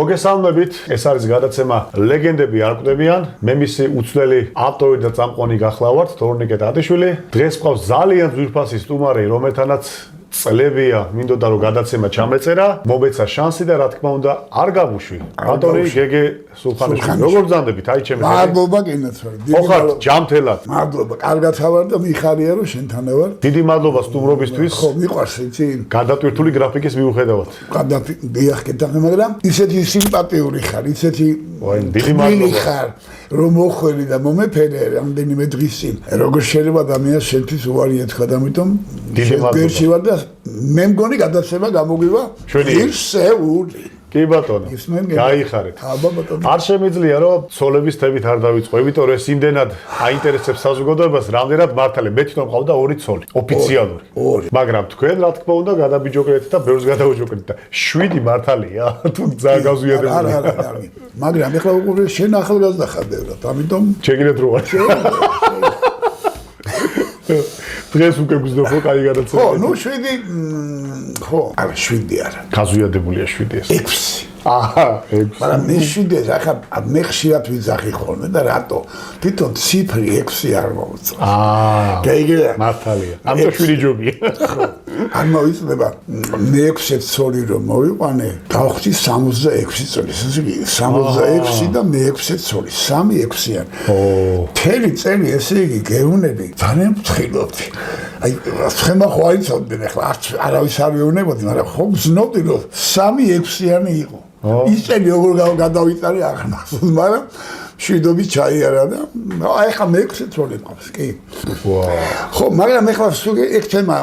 მოგესალმებით, ეს არის გადაცემა ლეგენდები არ კვდებიან. მე მისი უცვლელი ავტორი და წამყვანი გახლავართ, თორნიკე ტატიშვილი. დღეს ყავს ძალიან ძვირფასი სტუმარი, რომელთანაც წლებია მინდოდა რომ გადაცემა ჩამეწერა, მომეცა შანსი და რა თქმა უნდა არ გამუშვი. ავტორი გეგე სულხანიშვილი. როგორ ბრძანდებით? აი ჩემი. მადლობა კინოცვარი. ოხარ ჯამთელად. მადლობა, კარგად ხარ და მიხარია რომ შენთან ვარ. დიდი მადლობა სტუმრობისთვის. ხო, მიყვარს იცი? გადატვირთული გრაფიკის მიუხედავად. დიახ, კეთახე, მაგრამ ისეთი სიმპათიური ხარ, ისეთი დიდი მადლობა ხარ, რომ მოხველი და მომეფერე რამდენიმე დღის წინ. როგორ შეიძლება ადამიანს შენთვის უარი ეთქვა და ამიტომ დიდი მადლობა. და მე მგონი გადაცემა გამოგვივა ერთსეული. კი ბატონო, გაიხარეთ. არ შემიძლია რომ ცოლების თემით არ დავიწყო, იმიტომ რომ ეს იმდენად აინტერესებს საზოგადოებას, რამდენად მართალია. მე თვითონ მყავდა 2 ცოლი, ოფიციალური. მაგრამ თქვენ რა თქმა უნდა გადაბიჯოკრეთ და ბევრს გადაუჯოკრეთ და 7 მართალია, თუ ძალიან გავზვიადებული. არა. მაგრამ ეხლა უკვე შენ ახალგაზრდა ხარ ბევრად, ამიტომ შეგინეთ რო არ. დღეს უკვე გძნობ ხო კაი გადაცემა. ხო, ნუ 7 ხო, არა 7 არა. გაზვიადებულია 7 ეს. 6. აჰა, 6. მაგრამ მე 7 ახლა მე ხშირად ვიძახი ხოლმე და რატო? თვითონ ციფრი 6 არ მოვწვა. გაიგე? მართალია. ამიტომ 7 ჯობია. არ მოვიწდება. მე 6 ცოლი რომ მოვიყვანე, გავხდი 66 წელი. 66 და მე 6 ცოლი, 3-6-იან. მთელი წელი ესე იგი გეუნები, ძალიან ვწხილობდი. აი, ხემა ხო აიცოდნენ ახლა, არავის არ ვეუნებოდი, მაგრამ ხო ვზნობდი რომ 3-6-იანი იყო. ის წელი როგორ გადავიწარე აღნახოს, მაგრამ შვიდობით ჩაიარა და აი ხა მე 6 ცოლი მყავს, კი. ხო, მაგრამ ეხლა სულ ეგ თემა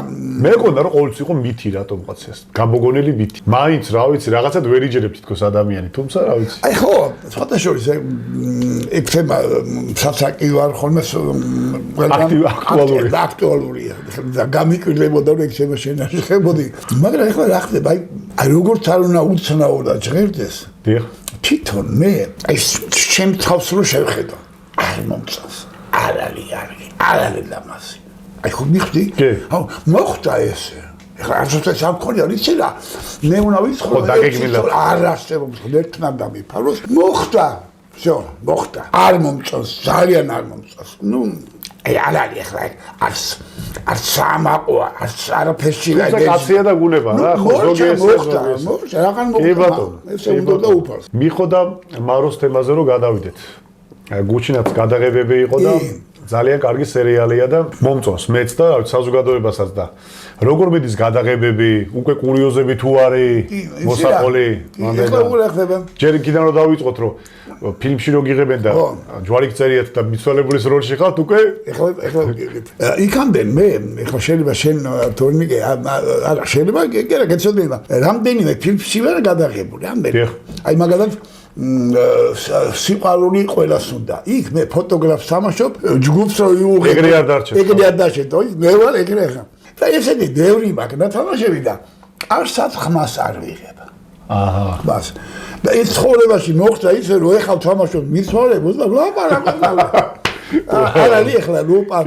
მე მგონდა რომ ყოველთვის იყო მითი რატომღაც ეს გამოგონილი მითი. მაინც რა ვიცი, რაღაცად ვერ იჯერებს თითქოს ადამიანი, თუმცა რა ვიცი. აი ხო, ფოტოშოპის ეგ თემა საფსაკი ვარ ხოლმე აქტუალურია. და გამიკვირდებოდა რომ ეგ თემა შენახებოდი. მაგრამ ეხლა რა ხდება? აი როგორც არ უნდა უცნაურად ჟღერდეს. დიახ. თვითონ მე აი ჩემ თავს რო შევხედო. არ მომწონს. არ არის დამასი. აი ხო მიხდი? აუ მოხდა ესე. ეხლა არც ამ ქონია ვიცი რა. მე უნდა ვიცხო არ არსებობს ერთნად დამიფაროს. მოხდა. всё, მოხდა. არ მომწონს, ძალიან არ მომწონს. ნუ აი არ არის ეხლა არც სამაყვა, არაფერში რა ეს კაცია და გუნება რა, ხო ზოგი ეს მოხდა, რაგან მოხდა. ესე უნდა და უფალს. მიხოდა მაროს თემაზე რომ გადავიდეთ. გუჩინაც გადაღებები იყო და ძალიან კარგი სერიალია და მომწონს მეც და საზოგადოებასაც და როგორ მიდის გადაღებები, უკვე კურიოზები თუ არის მოსაყოლი? ეხლა უკვე ხდება. ჯერ კიდევ რომ დავიწყოთ რომ ფილმში რო გიღებენ და ჯვარი გწერიათ და მიცვალებულის როლში ხართ უკვე? ეხლა იქამდე მე ეხლა შეიძლება შენ თორნიკე არა შეიძლება კერა გეცოდება. რამდენიმე ფილმში ვარ გადაღებული, რამდენი. აი მაგალითად სიყვარული ყველას უნდა. იქ მე ფოტოგრაფს თამაშობ, ჯგუფს რო იუღებ. ეგრე არ დარჩეთ. მე ვარ ეგრე ხა. და ესეთი ბევრი მაგ თამაშები და არცად ხმას არ ვიღებ. აჰა. ბას. და ეს ცხოვრებაში მოხდა ისე რომ ეხლა თამაშობ მიცვალებოს და ლაპარაკობ. არ არის ეხლა ლოპარ.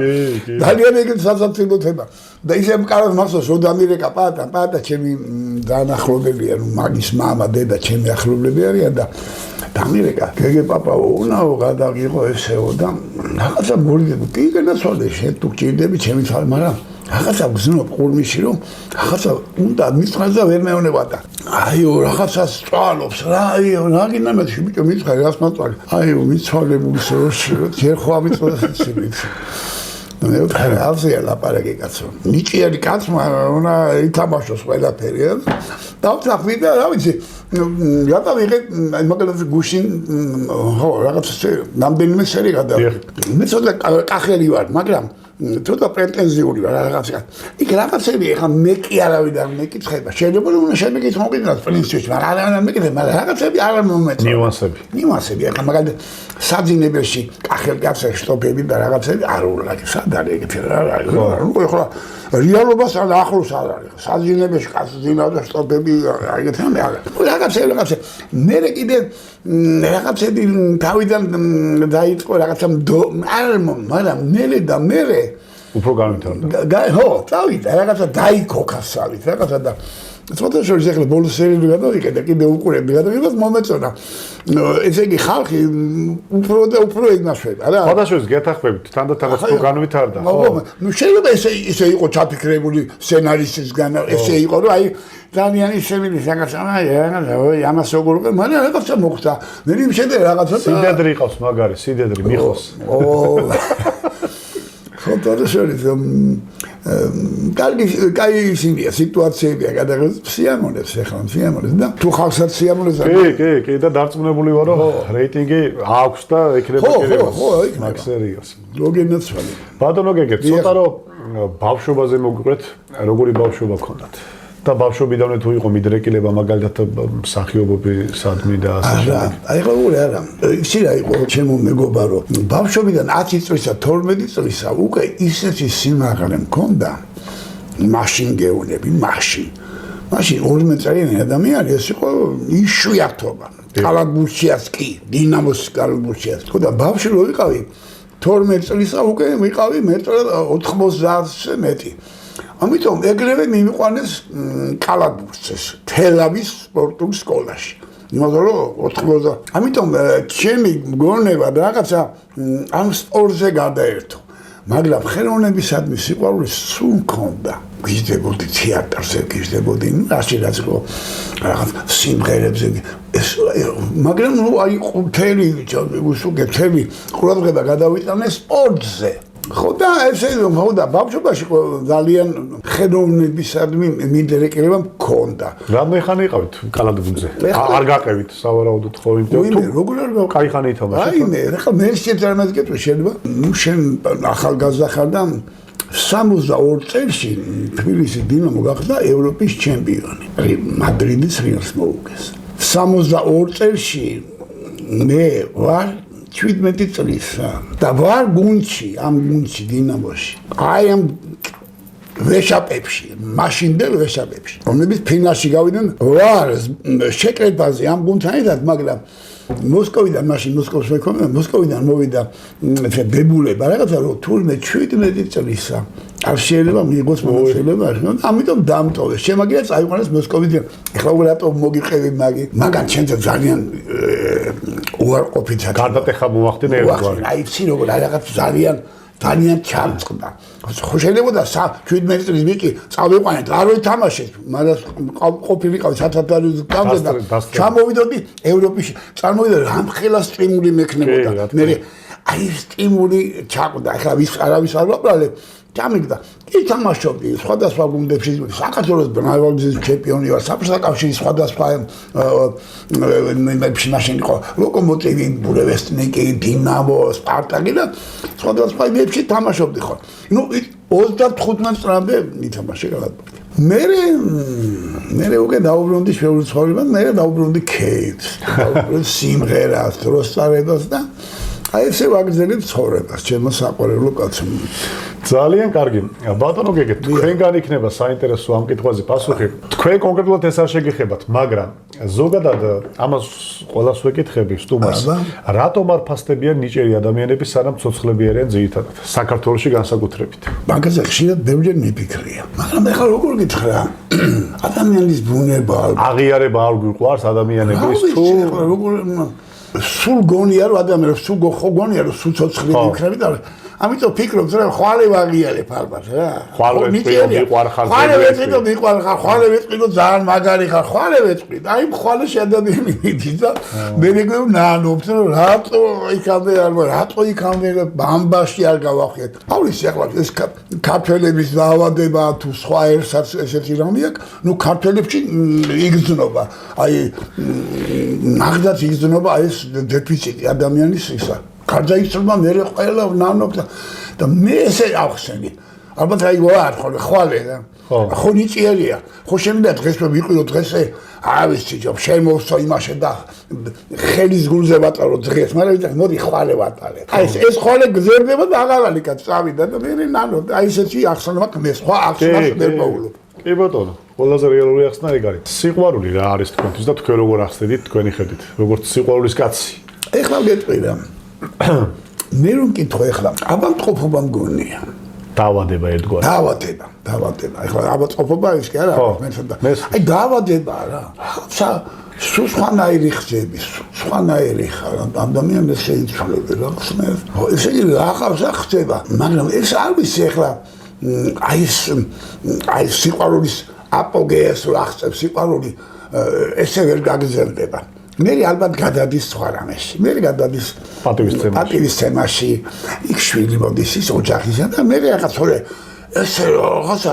ძალიან ეგრე სასაცილო თემა. და ისე მყავს მახსოვს რომ დამირეკა პატა ჩემი დაანახლებელია, რომ მაგის მამა, დედა ჩემი ახლობლები არიან და დამირეკა. გეგე პაპაო, უნაო გადაგიღო ესეო და რაღაცა მორიდება. კი განაცვალე შენ თუ გჭირდები ჩემი თვალ, მაგრამ რაღაცა გზნობ ყურმიში რომ რაღაცა უნდა მისხარ და ვერ მეუნება და აიო რაღაცას წვალობს რა აიო ნაგინამეთში ბიჭო მისხარ რას მაწვალე აიო მიცვალებული სროში ჯერ ხო ამიწოდეს ისიც მე ვთქვა ავზია ლაპარაკი კაცო ნიჭიერი კაცმა უნდა ითამაშოს ყველაფერი და ვთქვი და რა ვიცი რატო ვიღე მაგალითად გუშინ ხო რაღაცა რამდენიმე სერი გადავიღე მე ცოტა კახელი ვარ მაგრამ ცოტა პრეტენზიული რაღაცა. იქ რაღაცები ახლა მე კი არავიდან მეკითხება. შეიძლება რომ უნდა შემეკითხო მოგიდგათ პრინციპში, მაგრამ არ მეკითხება, მაგრამ რაღაცები არ მომეწონა. ნიუანსები. ახლა მაგალითად საძინებელში კახელ კაცებს შტოპები და რაღაცები არ უნდა სად არის ეგეთი რა არის. ნუ ახლა რეალობას არ ახლოს არ არის. საძინებელში კაცძინა და შტოპები ეგეთი არა. რაღაცები მე კიდე რაღაცები თავიდან დაიწყო რაღაცა არ მაგრამ მერე და მერე უფრო განვითარდა. ხო, წავიდა, რაღაცა დაიქოქა სალით, რაღაცა და ცოტა შორის ახლა ბოლოს სერიები გადავიკეთე, კიდე უყურები გადავიღოთ მომეწონა. ესე იგი ხალხი უფრო და უფრო იგნაშვება რა. სხვადასხვას გეთახმებით, თანდათანაც თუ განვითარდა, ხო? ნუ შეიძლება ესე იყო ჩაფიქრებული სცენარისტისგან, ესე იყო, რომ აი ძალიან ისევილი რაღაცა, ამას როგორ უკვე, მაგრამ რაღაცა მოხდა. მე იმშენდა რაღაცა. სიდედრი ყავს მაგარი, სიდედრი მიხოს. ხოთორე შორის კაი ისინია სიტუაციებია გადაღებს სიამონებს ახლა სიამონებს და თუ ხალხსაც სიამონებს კი და დარწმუნებული ვარ რომ რეიტინგი აქვს და ექნება მაგ სერიალს ლოგენაცვალი ბატონო გეგეთ ცოტა რომ ბავშვობაზე მოგვიყვეთ როგორი ბავშვობა გქონდათ და ბავშვობიდანვე თუ იყო მიდრეკილება მაგალითად მსახიობობი სადმი და ასე შემდეგ. აი ყოველი არა. ისი რა იყო ჩემო მეგობარო. ბავშვობიდან 10 წლისა 12 წლისა უკვე ისეთი სიმაღლე მქონდა. მაშინ გეუნები, მაშინ 12 წლიანი ადამიანი ეს იყო იშვიათობა. კალათბურთშიაც კი, დინამოს კალათბურთშიაც. ხო და ბავშვი რო ვიყავი 12 წლისა უკვე ვიყავი მეტრი 90-ზე მეტი. ამიტომ ეგრევე მიმიყვანეს კალათბურთს თელავის სპორტულ სკოლაში. იმიტომ რომ 80 ამიტომ ჩემი მგონება რაღაცა ამ სპორტზე გადაერთო. მაგრამ ხელოვნებისადმი სიყვარული სულ მქონდა. გიждდებოდი თეატრზე, გიждდებოდი, ასე რაც იყო რაღაც სიმღერებზე. მაგრამ ნუ აი მთელი უსუგებელი ყურადღება გადავიტანე სპორტზე. ხო და ესე ხო და ბავშვობაში ძალიან ხელოვნებისადმი მიდრეკილება მქონდა. რამდენი ხანი იყავით კალათბურთზე? არ გაყევით სავარაუდოდ ხო იმიტომ როგორ არ გაყევით? კაი ხანი ითამაშეთ? აი მე ახლა მე შეძარმად გეტყვი შეიძლება. ნუ შენ ახალგაზრდა ხარ და 62 წელში თბილისის დინამო გახდა ევროპის ჩემპიონი. აი მადრიდის რეალს მოუგეს. 62 წელში მე ვარ 17 წლისა და ვარ გუნდში, ამ გუნდში დინამოში. აი ამ ვეშაპებში, მაშინდელ ვეშაპებში. რომლებიც ფინალში გავიდნენ, ვარ შეკრებაზე ამ გუნდთან ერთად, მაგრამ მოსკოვიდან მაშინ მოსკოვს ვექონა, მოსკოვიდან მოვიდა დებულება, რაღაცა რომ თურმე 17 წლისა. არ შეიძლება მიიღოს მონაწილეობა, ამიტომ დამტოვეს. შემაგია წაიყვანეს მოსკოვიდან. ეხლა რატომ მოგიყევი მაგან ჩემზე ძალიან უარყოფით გარდატეხა მოახდინე ერთგვარი. აი იცი როგორ რაღაც ძალიან ჩამწყდა. ხო შეიძლება 17 წლის ვიკი წავიყვანეთ, არ ვეთამაშეთ, მაგრამ ყოფილიყავი სათათარის გამზე და ჩამოვიდოდი ევროპაში. წარმოვიდა რამხელა სტიმული მექნებოდა. მე აი სტიმული ჩაკვდა, ახლა არავის არ ვაყრალებ. ჩამიგდა. ითამაშობდი სხვადასხვა გუნდებში, საქართველოს ბნავალის ჩემპიონი ვარ, საფრანგეთის კავშირის სხვადასხვა მებში მაშინ იყო ლოკომოტივი, ბურევესტნიკი, დინამო, სპარტაკი და სხვადასხვა მებში თამაშობდი ხო. ნუ 35 წლამდე ითამაშე კალათბურთი. მე უკვე დაუბრუნდი შეუძლო ცხოვრებას, მე დაუბრუნდი ქეითს, დაუბრუნდი სიმღერას, დროსწარებას და აი ესე ვაგრძელებ ცხოვრებას, ჩემო საყვარელო კაცო. ძალიან კარგი. ბატონო გეგეთ, თქვენგან იქნება საინტერესო ამ კითხვაზე პასუხი. თქვენ კონკრეტულად ეს არ შეგეხებათ, მაგრამ ზოგადად ამას ყველას ვეკითხები სტუმარს. რატომ არ ფასდებიან ნიჭიერი ადამიანები, სანამ ცოცხლები არიან ძირითადად საქართველოში განსაკუთრებით? მაგაზე ხშირად ბევრჯერ მიფიქრია. მაგრამ ეხლა როგორ გითხრა? ადამიანის ბუნება აღიარება არ გვიყვარს ადამიანების თუ როგორ სულ გონია რომ ადამიანებს სულ გონია რომ სულ ცოცხლი ვიქნები და ამიტომ ფიქრობ რომ ხვალე ვაღიარებ ალბათ რა. ხვალე ვიყარ ხარ. ხვალე ვიყარ ხარ, ხვალე ვიყრი რომ ძალიან მაგარი ხარ, ხვალე ვიყრი. აი ხვალე შედადიანი მიდის და მე მეგონა ნანობთ რომ რატო იქამდე რატო იქამდე ბამბაში არ გავახიეთ. ავლის ახლა ეს ქართველების დაავადება თუ სხვა ერთსაც ესეთი რამე აქვს, ნუ ქართველებში იგრძნობა. აი ნახდაც იგრძნობა ეს დეფიციტი ადამიანის ისა. გარდაიცვალა მე ყველა ნანობთ და მე ესე ახსენე. ალბათ აი ვარ ხვალე რა. ხო ნიჭიერია. ხო შემიძლია დღეს ვიყიდო დღესე არ ვიცი ჯობ შემოვსო იმаше და ხელის გულზე ვატარო დღეს, მაგრამ მოდი ხვალე ვატარებ. აი ეს ხვალე გზერდება და აღალალიკა წავიდა და მე ნანობთ. აი ესეთი ახსენება მე სხვა ახსენას ვერ მოვულობ. კი ბატონო, ყველაზე რეალური ახსნა ეგ არის. სიყვარული რა არის თქვენთვის და თქვენ როგორ ახსნით თქვენი ხედით, როგორც სიყვარულის კაცი. ეხლა გეტყვი რა. მე რომ კითხო ეხლა, აბანტყოფობა მგონია. დავადება ერთგვარი. დავადება. ეხლა აბატყოფობა ის კი არა, აი დავადება რა. სულ სხვანაირი ხდები, სხვანაირი ხარ, ადამიანს შეიცვლები რა ხსნა. ესე იგი რაღაცა ხდება, მაგრამ ეს არ ვიცი ეხლა აი სიყვარულის აპოგეას რა ხსებს სიყვარული ესე ვერ გაგრძელდება. მე ალბათ გადადის სხვა რამეში. მე გადადის პატივის თემაში. იქ შვილი მოდის ის ოჯახისა და მე რაღაც თორე ესე რაღაცა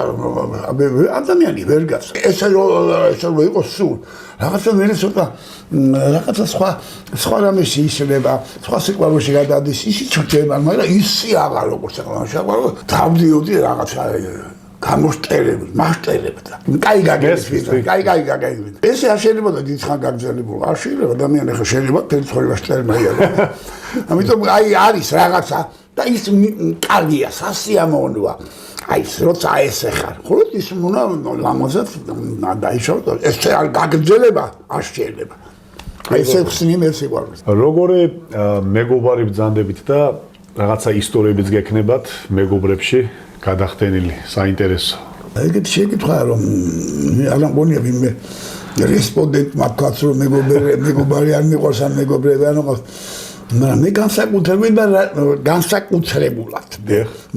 ადამიანი ვერ გას. ესე რომ იყოს სულ. რაღაცა მე ცოტა რაღაცა სხვა რამეში ისრება, სხვა სიყვარულში გადადის, ისიც ჩრდება, მაგრამ ისი აღარ როგორც აღარ დავდიოდი რაღაცა გამოსტერები, მასტერებდა. კაი გაგიგეთ. ესე არ შეიძლება და დიდხან გაგრძელებულ. არ შეიძლება ადამიანი ხა შეიძლება თელ ცხოვრება შტერმაია. ამიტომ აი არის რაღაცა და ის კარგია, სასიამოვნოა. აი როცა ესე ხარ. ხოლო ის უნდა ლამაზად დაიშალო. ესე არ გაგრძელება, არ შეიძლება. აი ესე ხსნი მე სიყვარულს. როგორი მეგობარი ბრძანდებით და რაღაცა ისტორიებიც გექნებათ მეგობრებში გადახდენილი, საინტერესო. ეგეთ შეკითხვა რომ არ ამგონია ვინმე რესპონდენტმა თქვაც რომ მეგობარი არ მიყვარს ან მეგობრები არ მიყვარს. მაგრამ მე განსაკუთრებულად.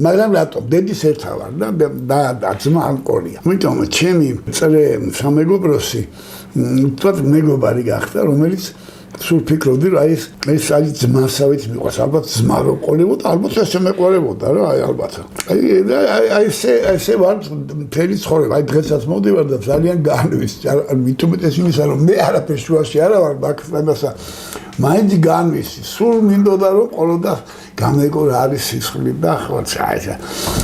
მაგრამ რატომ? დედის ერთა ვარ და ძმა ალკოჰოლია. ამიტომ ჩემი წრე სამეგობროსი თქვათ მეგობარი გახდა, რომელიც სულ ფიქრობდი რომ ეს არის ძმასავით მიყვარს. ალბათ ძმა რო ყოლებოდა, ალბათ ესე მეყოლებოდა რა, ალბათ. აი ესე ვარ მთელი ცხოვრება. აი დღესაც მოვდივარ და ძალიან განვის. მithumetes იმისა რომ მე არაფერ შუაში არა ვარ ბაქსა. მაინც განვის. სულ მინდოდა რომ ყოლოდა გამეკო რა არის სისხლი და ხო ჩაიჭა.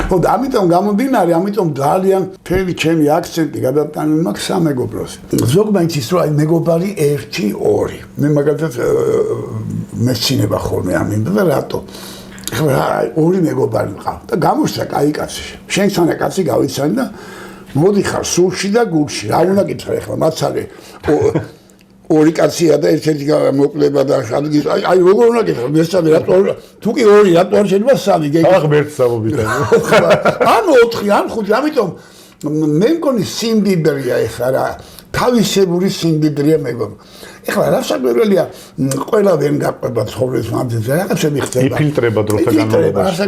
ხო და ამიტომ გამომდინარე, ამიტომ ძალიან მთელი ჩემი აქცენტი გადატანილი მაქვს სამეგობროს. ზოგმა იცის რომ აი მეგობარი 1-2. მე მაგალითად მეცინება ხოლმე ამინდა და რატო? ეხლა ორი მეგობარი მყავ და გამოშვა კაი კაცი. შენსანა კაცი გავიცანი და მოდიხარ სულში და გულში. რა უნდა გითხრა ეხლა მაცალე ორი კაცია და ერთ-ერთი მოკლება და ადგილ აი როგორ უნდა გითხრა მესამე რატო თუ კი ორი რატო არ შეიძლება სამი გეგმით ახ მერც სამობიდან ან 4 ან 5 ამიტომ მე მგონი სიმდიდრეა ეს რა თავისებური სიმდიდრეა მეგობრებო ეხლა რა საკვირველია ყველა ვერ გაყვება ცხოვრების მანძილზე რაღაცები ხდება იფილტრება დროთა განმავლობაში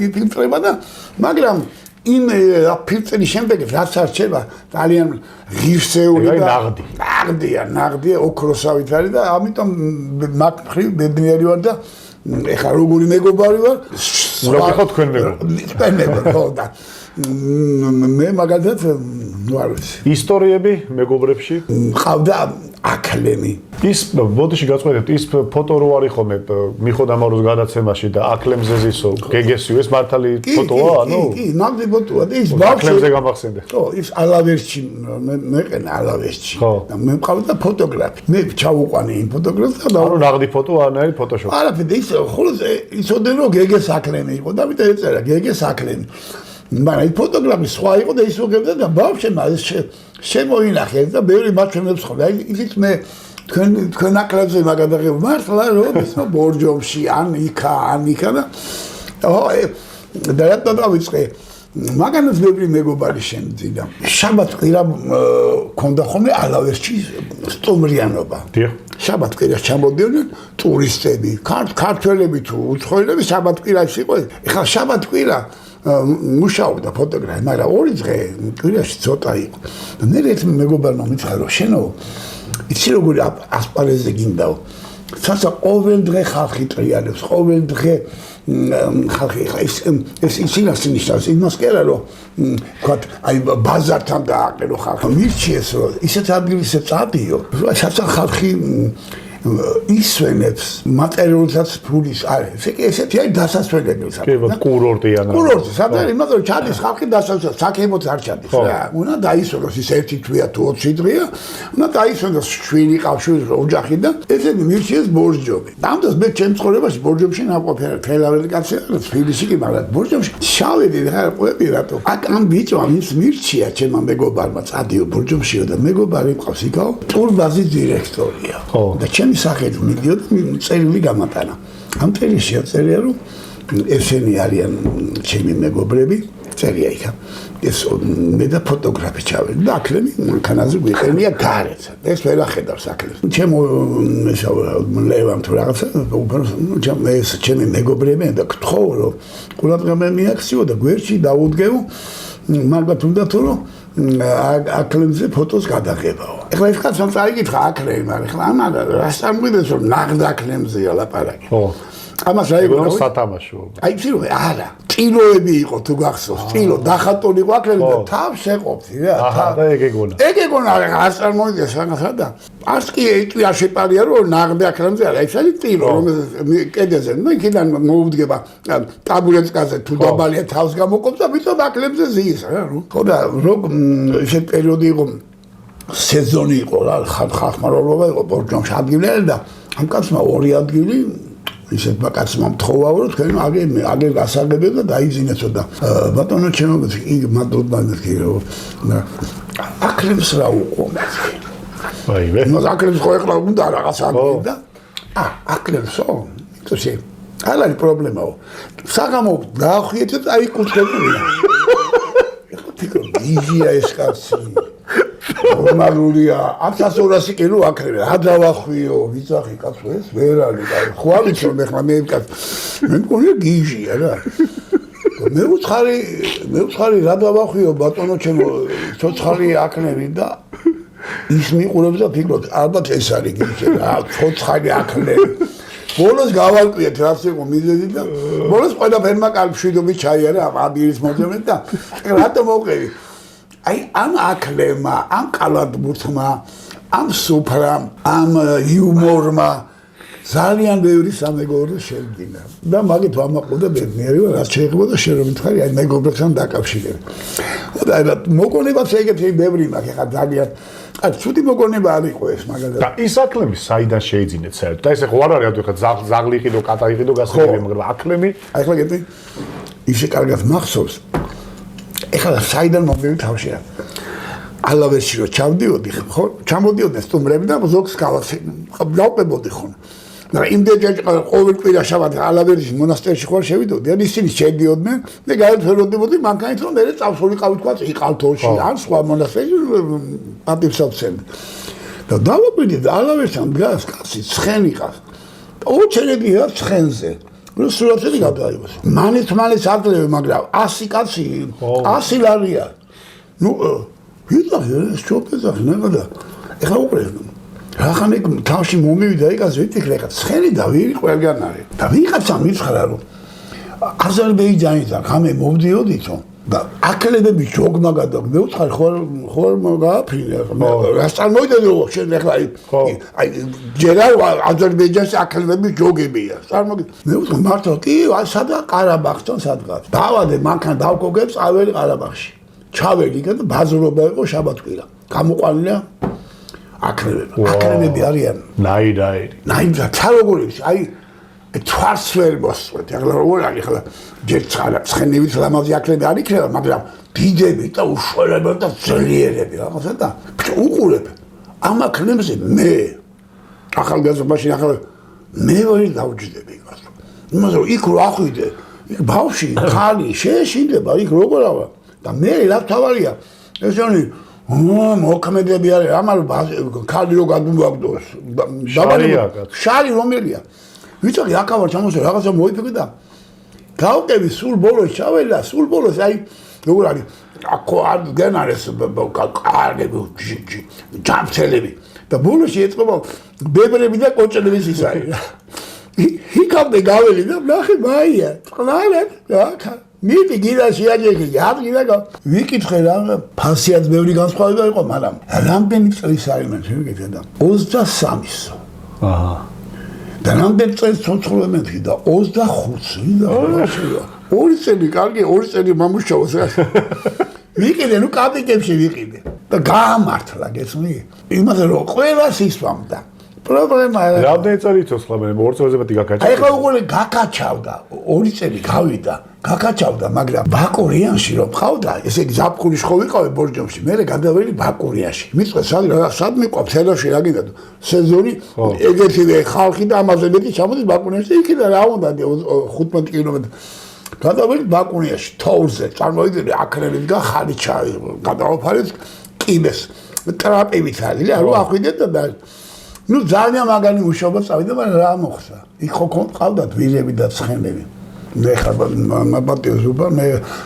იფილტრება და მაგრამ იმ ფილტრის შემდეგ რაც არჩება ძალიან ღირსეული და ნაღდია ოქროსავით არის და ამიტომ მაგ მხრივ ბედნიერი ვარ და ეხლა როგორი მეგობარი ვარ როგორ თქვენ მეგობარი ხო და მე მაგალითად ვარ ისტორიები მეგობრებში ყავდა აკლემი ის ბოდიში გაწყვეტეთ ის ფოტო რო არის ხოლმე მიხო დამაროს გადაცემაში და აკლემზე ზისო გეგესიო ეს მართალი ფოტოა ანუ კი ნამდვილი ფოტოა და ის აკლემზე გამახსენდა ხო ის ალავერსში მეყენა ალავერსში და მე მყავდა ფოტოგრაფი მე ჩავუყვანე იმ ფოტოგრაფს და ანუ ნაღდი ფოტო არანაირი ფოტოშოპი არაფერი ის ხოლოს იცოდე რომ გეგეს აკლემი იყო და მით ეწერა გეგეს აკლემი მაგრამ ის ფოტოგრაფი სხვა იყო და ის უგებდა და ბავშვებმა ეს შემოინახეს და ბევრი მაჩვენებს ხოლმე აი ისიც მე თქვენ აკლებზე მაგადაღებ მართლა რომ ის ბორჯომში ან იქა და რატო დავიწყე მაგანაც ბევრი მეგობარი შემძიდა შაბათ-კვირა ქონდა ხოლმე ალავერსში სტუმრიანობა შაბათ-კვირას ჩამოდიოდნენ ტურისტები ქართველები თუ უცხოელები შაბათ-კვირაში იყო ეხლა შაბათ-კვირა მუშაობდა ფოტოგრაფი, მაგრამ ორი დღე კვირაში ცოტა იყო. და მე ერთ მეგობარმა მითხრა რომ შენო იცი როგორი ასპარეზზე გინდაო. თასა ყოველ დღე ხალხი ტრიალებს, ყოველ დღე ხალხი ეს ისინას ნიშნავს იმას კი არა რომ ვთქვათ აი ბაზართან დააყენო ხალხი. მირჩიეს რომ ისეთ ადგილზე წადიო, თასა ხალხი ისვენებს მატერიალსაც ფულის არის ესეთი არის დასასვენებელი საბჭოა კურორტია კურორტი სადღაც იმათო ჩადის ხალხი დასასვენებს საქემოც არ ჩადის რა უნდა დაისვენოს ის ერთი თვეა თუ 20 დღეა უნდა დაისვენოს შვილი ყავს ოჯახი და ესენი მირჩიეს ბორჯომი ამდენს მე ჩემ ცხოვრებაში ბორჯომში ნაყოფიერ ფელაველი კაცი არის თბილისში კი მაგრამ ბორჯომში შავედი რა ყვები რატო აქ ამ ბიჭო ის მირჩია ჩემ მეგობარმა წადიო ბორჯომშიო და მეგობარი მყავს იქაო ტურბაზის დირექტორია და სახეთ მიდიოდა წერილი გამატანა. ამ წერილში წერია რომ ესენი არიან ჩემი მეგობრები, წერია იქ. ეს მე და ფოტოგრაფი ჩავედი და აკლემი მანქანაზე გვიყენია გარეთ. ეს ვერ ახედავს აკლემს. ჩემო ლევამ თუ რაღაცა ჩემი მეგობრები და გთხოვ რომ ყურადღება მიაქციო და გვერდში დაუდგევ მაგათ უნდა თუ რომ აკლემზე ფოტოს გადაღებაო. ეხლა ეს კაცმა წაიკითხა აკლემი, მაგრამ ეხლა ამადა რას ამგვიდეს რომ ნაღდ აკლემზეა ლაპარაკი. ხო. ამას რა იყო? სათამაშოა. აი ცირო არა, ტილოები იყო თუ გახსოვს, ტილო დახატული იყო აკლემი და თავს ეყოფთი რა. აჰა, და ეგ ეგონა. ეგ ეგონა რა არ წარმოიდგენს რაღაცა და არც კი ეტვია შეპარია რომ ნაღდ აკლემზე არა, ეს არის ტილო რომელიც კედელზე, ნუ იქიდან მოუდგება ტაბურეტკაზე თუ დაბალია თავს გამოყოფს და მithom აკლემზე ზის რა, ხო და რომ ეს პერიოდი იყო სეზონი იყო რა, ხალხმარობა იყო ბორჯომში ადგილები და ამ კაცმა ორი ადგილი ისეთ ბაკაცმა მთხოვაო რომ თქვენ აგე გასაგებია და დაიძინეცო და ბატონო ჩემო იქ მადლობდანეთი რომ აკლემს რა უყომეთ ვაიმე ნუ აკლემს ხო ეხლა უნდა რაღაცა და აკლემსო თორე არ არის პრობლემაო საღამო დაახვიეთ და აი კუთხეებია ეხლა თქო გიჟია ეს კაცი ნორმალურია 1200 კილო აკლები რა დავახვიო ვიცახი კაცო ეს ვერ არის ხო ავიცი რომ ეხლა მე კაც მე მგონია გიჟია რა მე უცხარი რა დავახვიო ბატონო ჩემო ცოცხალი აკლები და ის მიყურებს და ფიქრობს ალბათ ეს არის გიჟი რა ცოცხალი აკლები ბოლოს გავარკვიეთ რაც იყო მიზეზი და ბოლოს ყველაფერმა კალფშვიდობით ჩაიარა აბირის მოძებნით და რატომ მოვყევი აი ამ აკლევმა, ამ კალათბურთმა, ამ სუფრამ, ამ იუმორმა ძალიან ბევრი სამეგობრო შეგვინა. და მაგით ვამაყობდა ბედნიერი ვარ, რაც შეიძლება და შენ რომ მითხარი, აი მეგობრებთან დაკავშირებ. და აი მოგონებაც ეგეთი ბევრი მაქვს, ხა ძალიან აი ცუდი მოგონება არ იყო ეს მაგალითად. და ის აკლემი საიდან შეიძინეთ საერთოდ? და ეს ხო არ არის რა ხა ზაღლი იყიდო, კატა იყიდო გასაგები, მაგრამ აკლემი აი ხლა გეტყვი ისე კარგად მახსოვს ეხლა საიდან მომდივი თავშია ალავერში რო ჩავდიოდი ხო ჩამოდიოდნენ სტუმრები და ზოგს გავყებოდი ხო მაგრამ იმდენჯერ ყოველ კვირა შაბათ ალავერის მონასტერში ხوار შევიდოდი და ისინი შედიოდნენ და გაერთიანდებოდი მანქანით რომ მე წავსულიყავი თქვა იყალთოში ან სხვა მონასტერში პატივსაცემ და დავაკვირდი და ალავერსთან დგას კაცი ცხენი ყავს ოჩერებია ცხენზე სურათები გადაიღოს. მანეთ აკლევი, მაგრამ 100 კაცი, 100 ლარია. ნუ ვიდაე შოპეზა ხნებოდა. ეხლა უყურე. რახან ეგ თავში მომივიდა ეგას ვიტიქრე, ეხლა ცხენი და ვირი ყველგან არის. და ვიღაცა მიცხრა რომ აზერბაიჯანიდან ხამე მოვდიოდითო და აკლებები ჯოგმა გადაგ მე უცხარი ხوار გააფრინე რას წარმოიდგენე შენ ეხლა აი ჯერა აზერბაიჯანში აკლებები ჯოგებია წარმოგიდგენ მე უცხო მართლა კი სადა ყარაბაღთან სადღაც დავადე მანქანა დავკოგებს აველი ყარაბაღში ჩავედი და ბაზრობა იყო შაბათკვირა გამოყალია აკლებები არიან ნაირა ცა როგორი აი თვარს ვერ მოსვეთ ეხლა როგორ არის ხლა ჯერ ცხენივით ლამაზი აკლები არ იქნება მაგრამ დიდები და უშველები და ძლიერები რაღაცა და უყურებ ამ აკლებზე მე ახალგაზრდობაში ახლა მე ვარ დავჯდები იმას იმას რომ იქ რო ახვიდე იქ ბავში ხალი შეეშინდება იქ როგორ ავა და მე რა თავარია ესენი მოქმედები არის ამალ ხალი რო გადმოვაგდოს შარი რომელია ვიცოდი აკავარ ჩამოსე რაღაცა მოიფიქრე და გავყევი სულ ბოლოს ჩავედი და სულ ბოლოს აი როგორ არის აქ არ განარეს კარგები ჯამცელები და ბოლოსში ეწყობა ბებრები და კოჭლების ის არის იქამდე გაველი და ნახე მაია წყლარად რა მიდი გიდაში აჯექი აღიდა ვიკითხე რა ფასიაც ბევრი განსხვავება იყო მაგრამ რამდენი წლის არის მე ვიკითხე და 23-ის აჰა და რამდენი წელი ცოცხლობები და 25-ი და ორი წელი კარგი ორი წელი მომუშავოს რა ვიყიდე ნუ კაპიკებში ვიყიდე და გაამართლა გეცნი იმაზე რომ ყველას ისვამდა პრობლემა რამდენი წელი ცოცხლობები ორი წელზე მეტი გაკაჩავდა აი ხა უყურე გაკაჩავდა ორი წელი გავიდა გაკაჩავდა მაგრამ ბაკურიანში რომ ხავდა ესე იგი ზაფხულის ხო ვიყავე ბორჯომში მე გადაველი ბაკურიანში მიწვე სად მიყვა თელოში რა გინდა სეზონი ეგეთი ხალხი და ამაზე მეტი ჩამოდის ბაკურიანში იქიდან რა უნდა 15 კილომეტრი გადავიდით ბაკუნიაში, თოვლზე, წარმოიდგინე აქრელით და ხალიჩარი, გადავაფარეთ კიბეს, ტრაპებით არის, რომ ახვიდეთ და ნუ ძალიან მაგარი მუშაობა წავიდა, მაგრამ რა მოხდა? იქ ხო ყავდათ ვირები და ცხენები. მე ხარ მაპატიოზობა,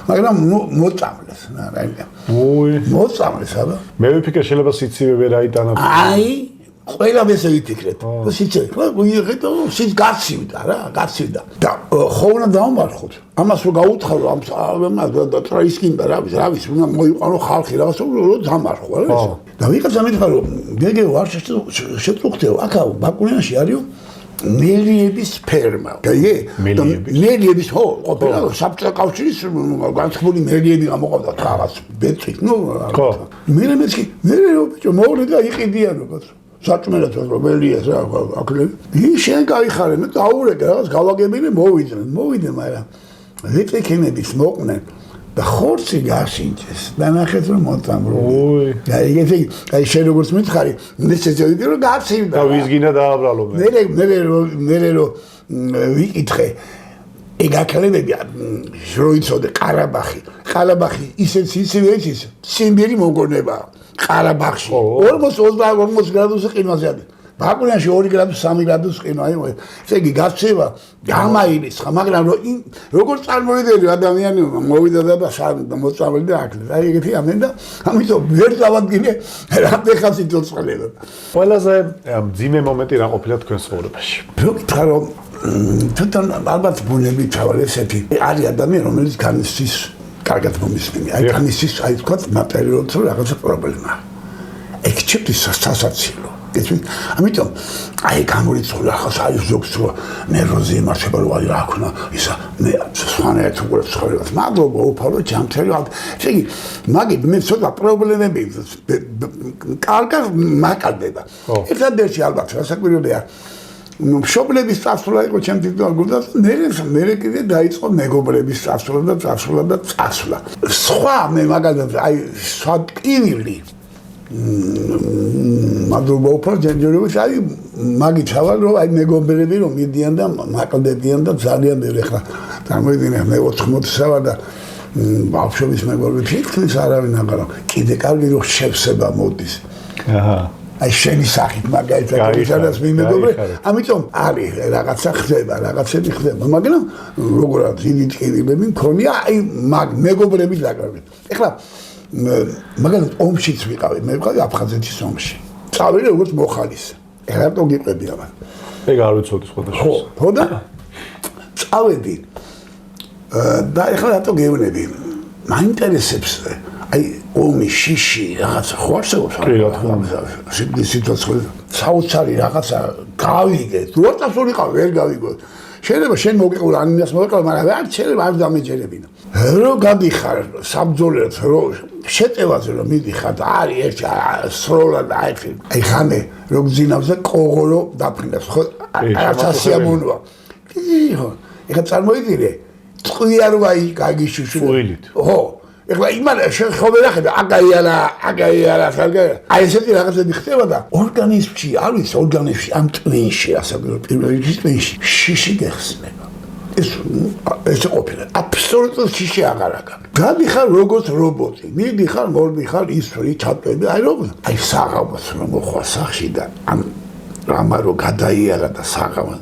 მაგრამ მოწამლეს, რა. მოწამლეს, აბა. მე ვიფიქრე შეიძლება სიცივე ვერ აიტანა. აი, ყველა ესე ვიფიქრეთ. სიცივე, ვიღეთ და სიც გაცივდა რა, გაცივდა. და ხო უნდა დავმარხოთ. ამას რო გაუთხარო ამ და ტრაისკინდა რა ვიცი, უნდა მოიყვანო ხალხი რაღაც რო დამარხო, რა. და ვიღაცა მითხრა რომ გეგეო არ შეწუხდეო, აქ ბაკუნიაში არისო მელიების ფერმა. მელიების ხო, ყოფილა საბჭოთა კავშირის განცხებული მელიები გამოყავდა რაღაც ბეწვი, ნუ მე რო მოვლე და იყიდიანო ბაცო. საჭმელად რო მელიას რა აკლები. ის შენ გაიხარე, მე დაურეკე რაღაც გავაგებინე მოვიდნენ, მაგრამ ვიწიქინების მოყვნენ და ხორცი გაშინჯეს და ნახეთ რომ მოწამრო. აი შენ როგორც მითხარი, მე შეძებდი რომ გაცივდა. და ვიზგინა დააბრალო მე. მე რო ვიკითხე ეგ აქლებები რო იცოდე ყარაბაღი ისეც ისევე ის სიმბირი მოგონება ყარაბაღში 40 გრადუსი ყინვაზე არის. ბაკუნიაში 2 გრადუსი 3 გრადუსი ყინვა იყო. ესე იგი გაცევა გამაილის ხა, მაგრამ როგორ წარმოვიდგინე ადამიანი მოვიდა და მოწამლი და აკლდა. აი ეგეთი ამენ და ამიტომ ვერ დავადგინე რამდენ სიცოცხლეა. ყველაზე მძიმე მომენტი რა ყოფილა თქვენ ცხოვრებაში? ვთქვა რომ თვითონ ალბათ ბუნები თავად ესეთი არის ადამიანი რომელიც განისის კარგად მომისმენი. აი განისის აი თქვა მატერიალურად რაღაცა პრობლემაა. ეგ ჩემთვის სასაცილო. ამიტომ აი გამორიცხული ახალ აი ზოგს რო ნერვოზი იმართება რომ აი რა ქნა ისა მე სხვანაირად უყურებ ცხოვრებას მადლობა უფალო ჯანმრთელი ესე იგი მაგით მე ცოტა პრობლემები კარგად მაკარდება ერთადერთი ალბათ რასაკვირველია მშობლების წასვლა იყო ჩემთვის გულდა მე კიდე დაიწყო მეგობრების წასვლა და წასვლა სხვა მე მაგალითად აი სადგილი მადლობა უფრო ჯერჯერობით აი მაგით ჩავალ რომ აი მეგობრები რომ მიდიან და მაკლდებიან და ძალიან მე ხა წარმოიდგინე მე 80-სა ვარ და ბავშვების მეგობრები თითქმის არავინ აღარა კიდე კარგი რომ შევსება მოდის აჰა აი შენი სახით მაგალითად ისედაც მიმეგობრე ამიტომ არის რაღაცა ხდება რაღაცები ხდება მაგრამ როგორად დიდი ტკივილები მქონია აი მეგობრების დაკარგვით ეხლა მაგალითად ომშიც ვიყავი მე ვიყავი აფხაზეთის ომში წავედი როგორც მოხალის ერთო გიყვები ამან ეგ არ ვიცოდი სხვადასხვა ხო და წავედი და ეხლა რატო გეუბნები მაინტერესებს აი ომი შიში რაღაცა ხო არსებობს სიტუაცია საოცარი რაღაცა გავიგე თუ არ წასულიყავ ვერ გავიგო შეიძლება შენ მოგიყურა ანინას მოგიყურა მაგრამ არ შეიძლება არ დამეჯერებინა რო გადიხარ საბძოლეთ რო შეტევაზე რომ მიდიხარ არის ერთ სროლად აი ხანე რო გძინავს და ყოღორო დაფრინავს ხო არაცა სიამოვნოა ხო ეხლა წარმოიდგინე წყვია რო აი გაგიშუშული ხო ეხლა იმან შენ ხო ვერ ახედა აგაიარა აი ესეთი რაღაცები ხდება და ორგანიზმში არის ორგანიზმში ამ ტვინში ასაკურო პირველ რიგში შიში გეხსნება ეს ყოფილა აბსოლუტურად შიში აღარ აქვს გადიხარ როგორც რობოტი მიდიხარ მოვდიხარ ისვრი ჩატვები აი როგორ აი საღამოს რომ მოხვა სახში და ამა რო გადაიარა და საღამოს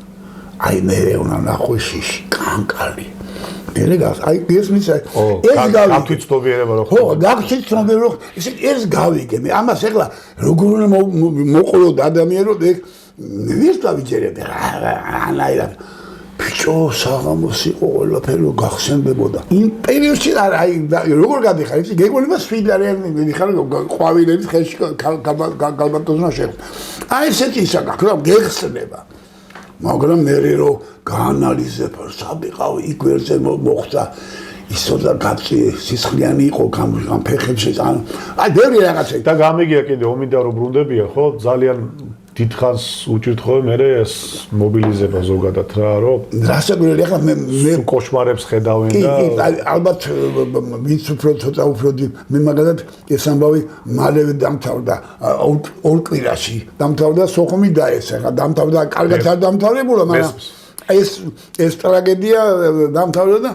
აი მე უნდა ნახო შიში კანკალი ერეგას აი ეს მისა ეს გავიცნობიერება რო ხო გავიცნობიერება რო ეს გავიგე მე ამას ეხლა როგორ მოყოლოდ ადამიანი რომ ეგ ვერ დავიჯერებ ანაირად ბიჭო საღამოს იყო ყველაფერი გახსენდებოდა იმ პერიოდში აი როგორ გადიხარ იცი გეგონება სვიდარიანი მიდიხარ ყვავილების ხელში გალბატოზნა შეხ აი ესეთი ისაკ რა გეხსნება მაგრამ მე რო გაანალიზებ საბიყავ იქ ვერზე მოხდა ისოთა გაწი სისხლიანი იყო გამ ფეხებში აი ბევრი რაღაცა და გამიგია კიდე ომიდან რო ბრუნდებია ხო ძალიან დიდხანს უჭირთ ხოლმე მე ეს მობილიზება ზოგადად რა რომ რასაკვირველია ახლა მე კოშმარებს ხედავენ და ალბათ ვინც უფრო ცოტა უფრო მე მაგალითად ეს ამბავი მალევე დამთავრდა ორ კვირაში დამთავრდა სოხუმი დაესა ხა დამთავრდა კარგად არ დამთავრებულა მაგრამ ეს ტრაგედია დამთავრდა და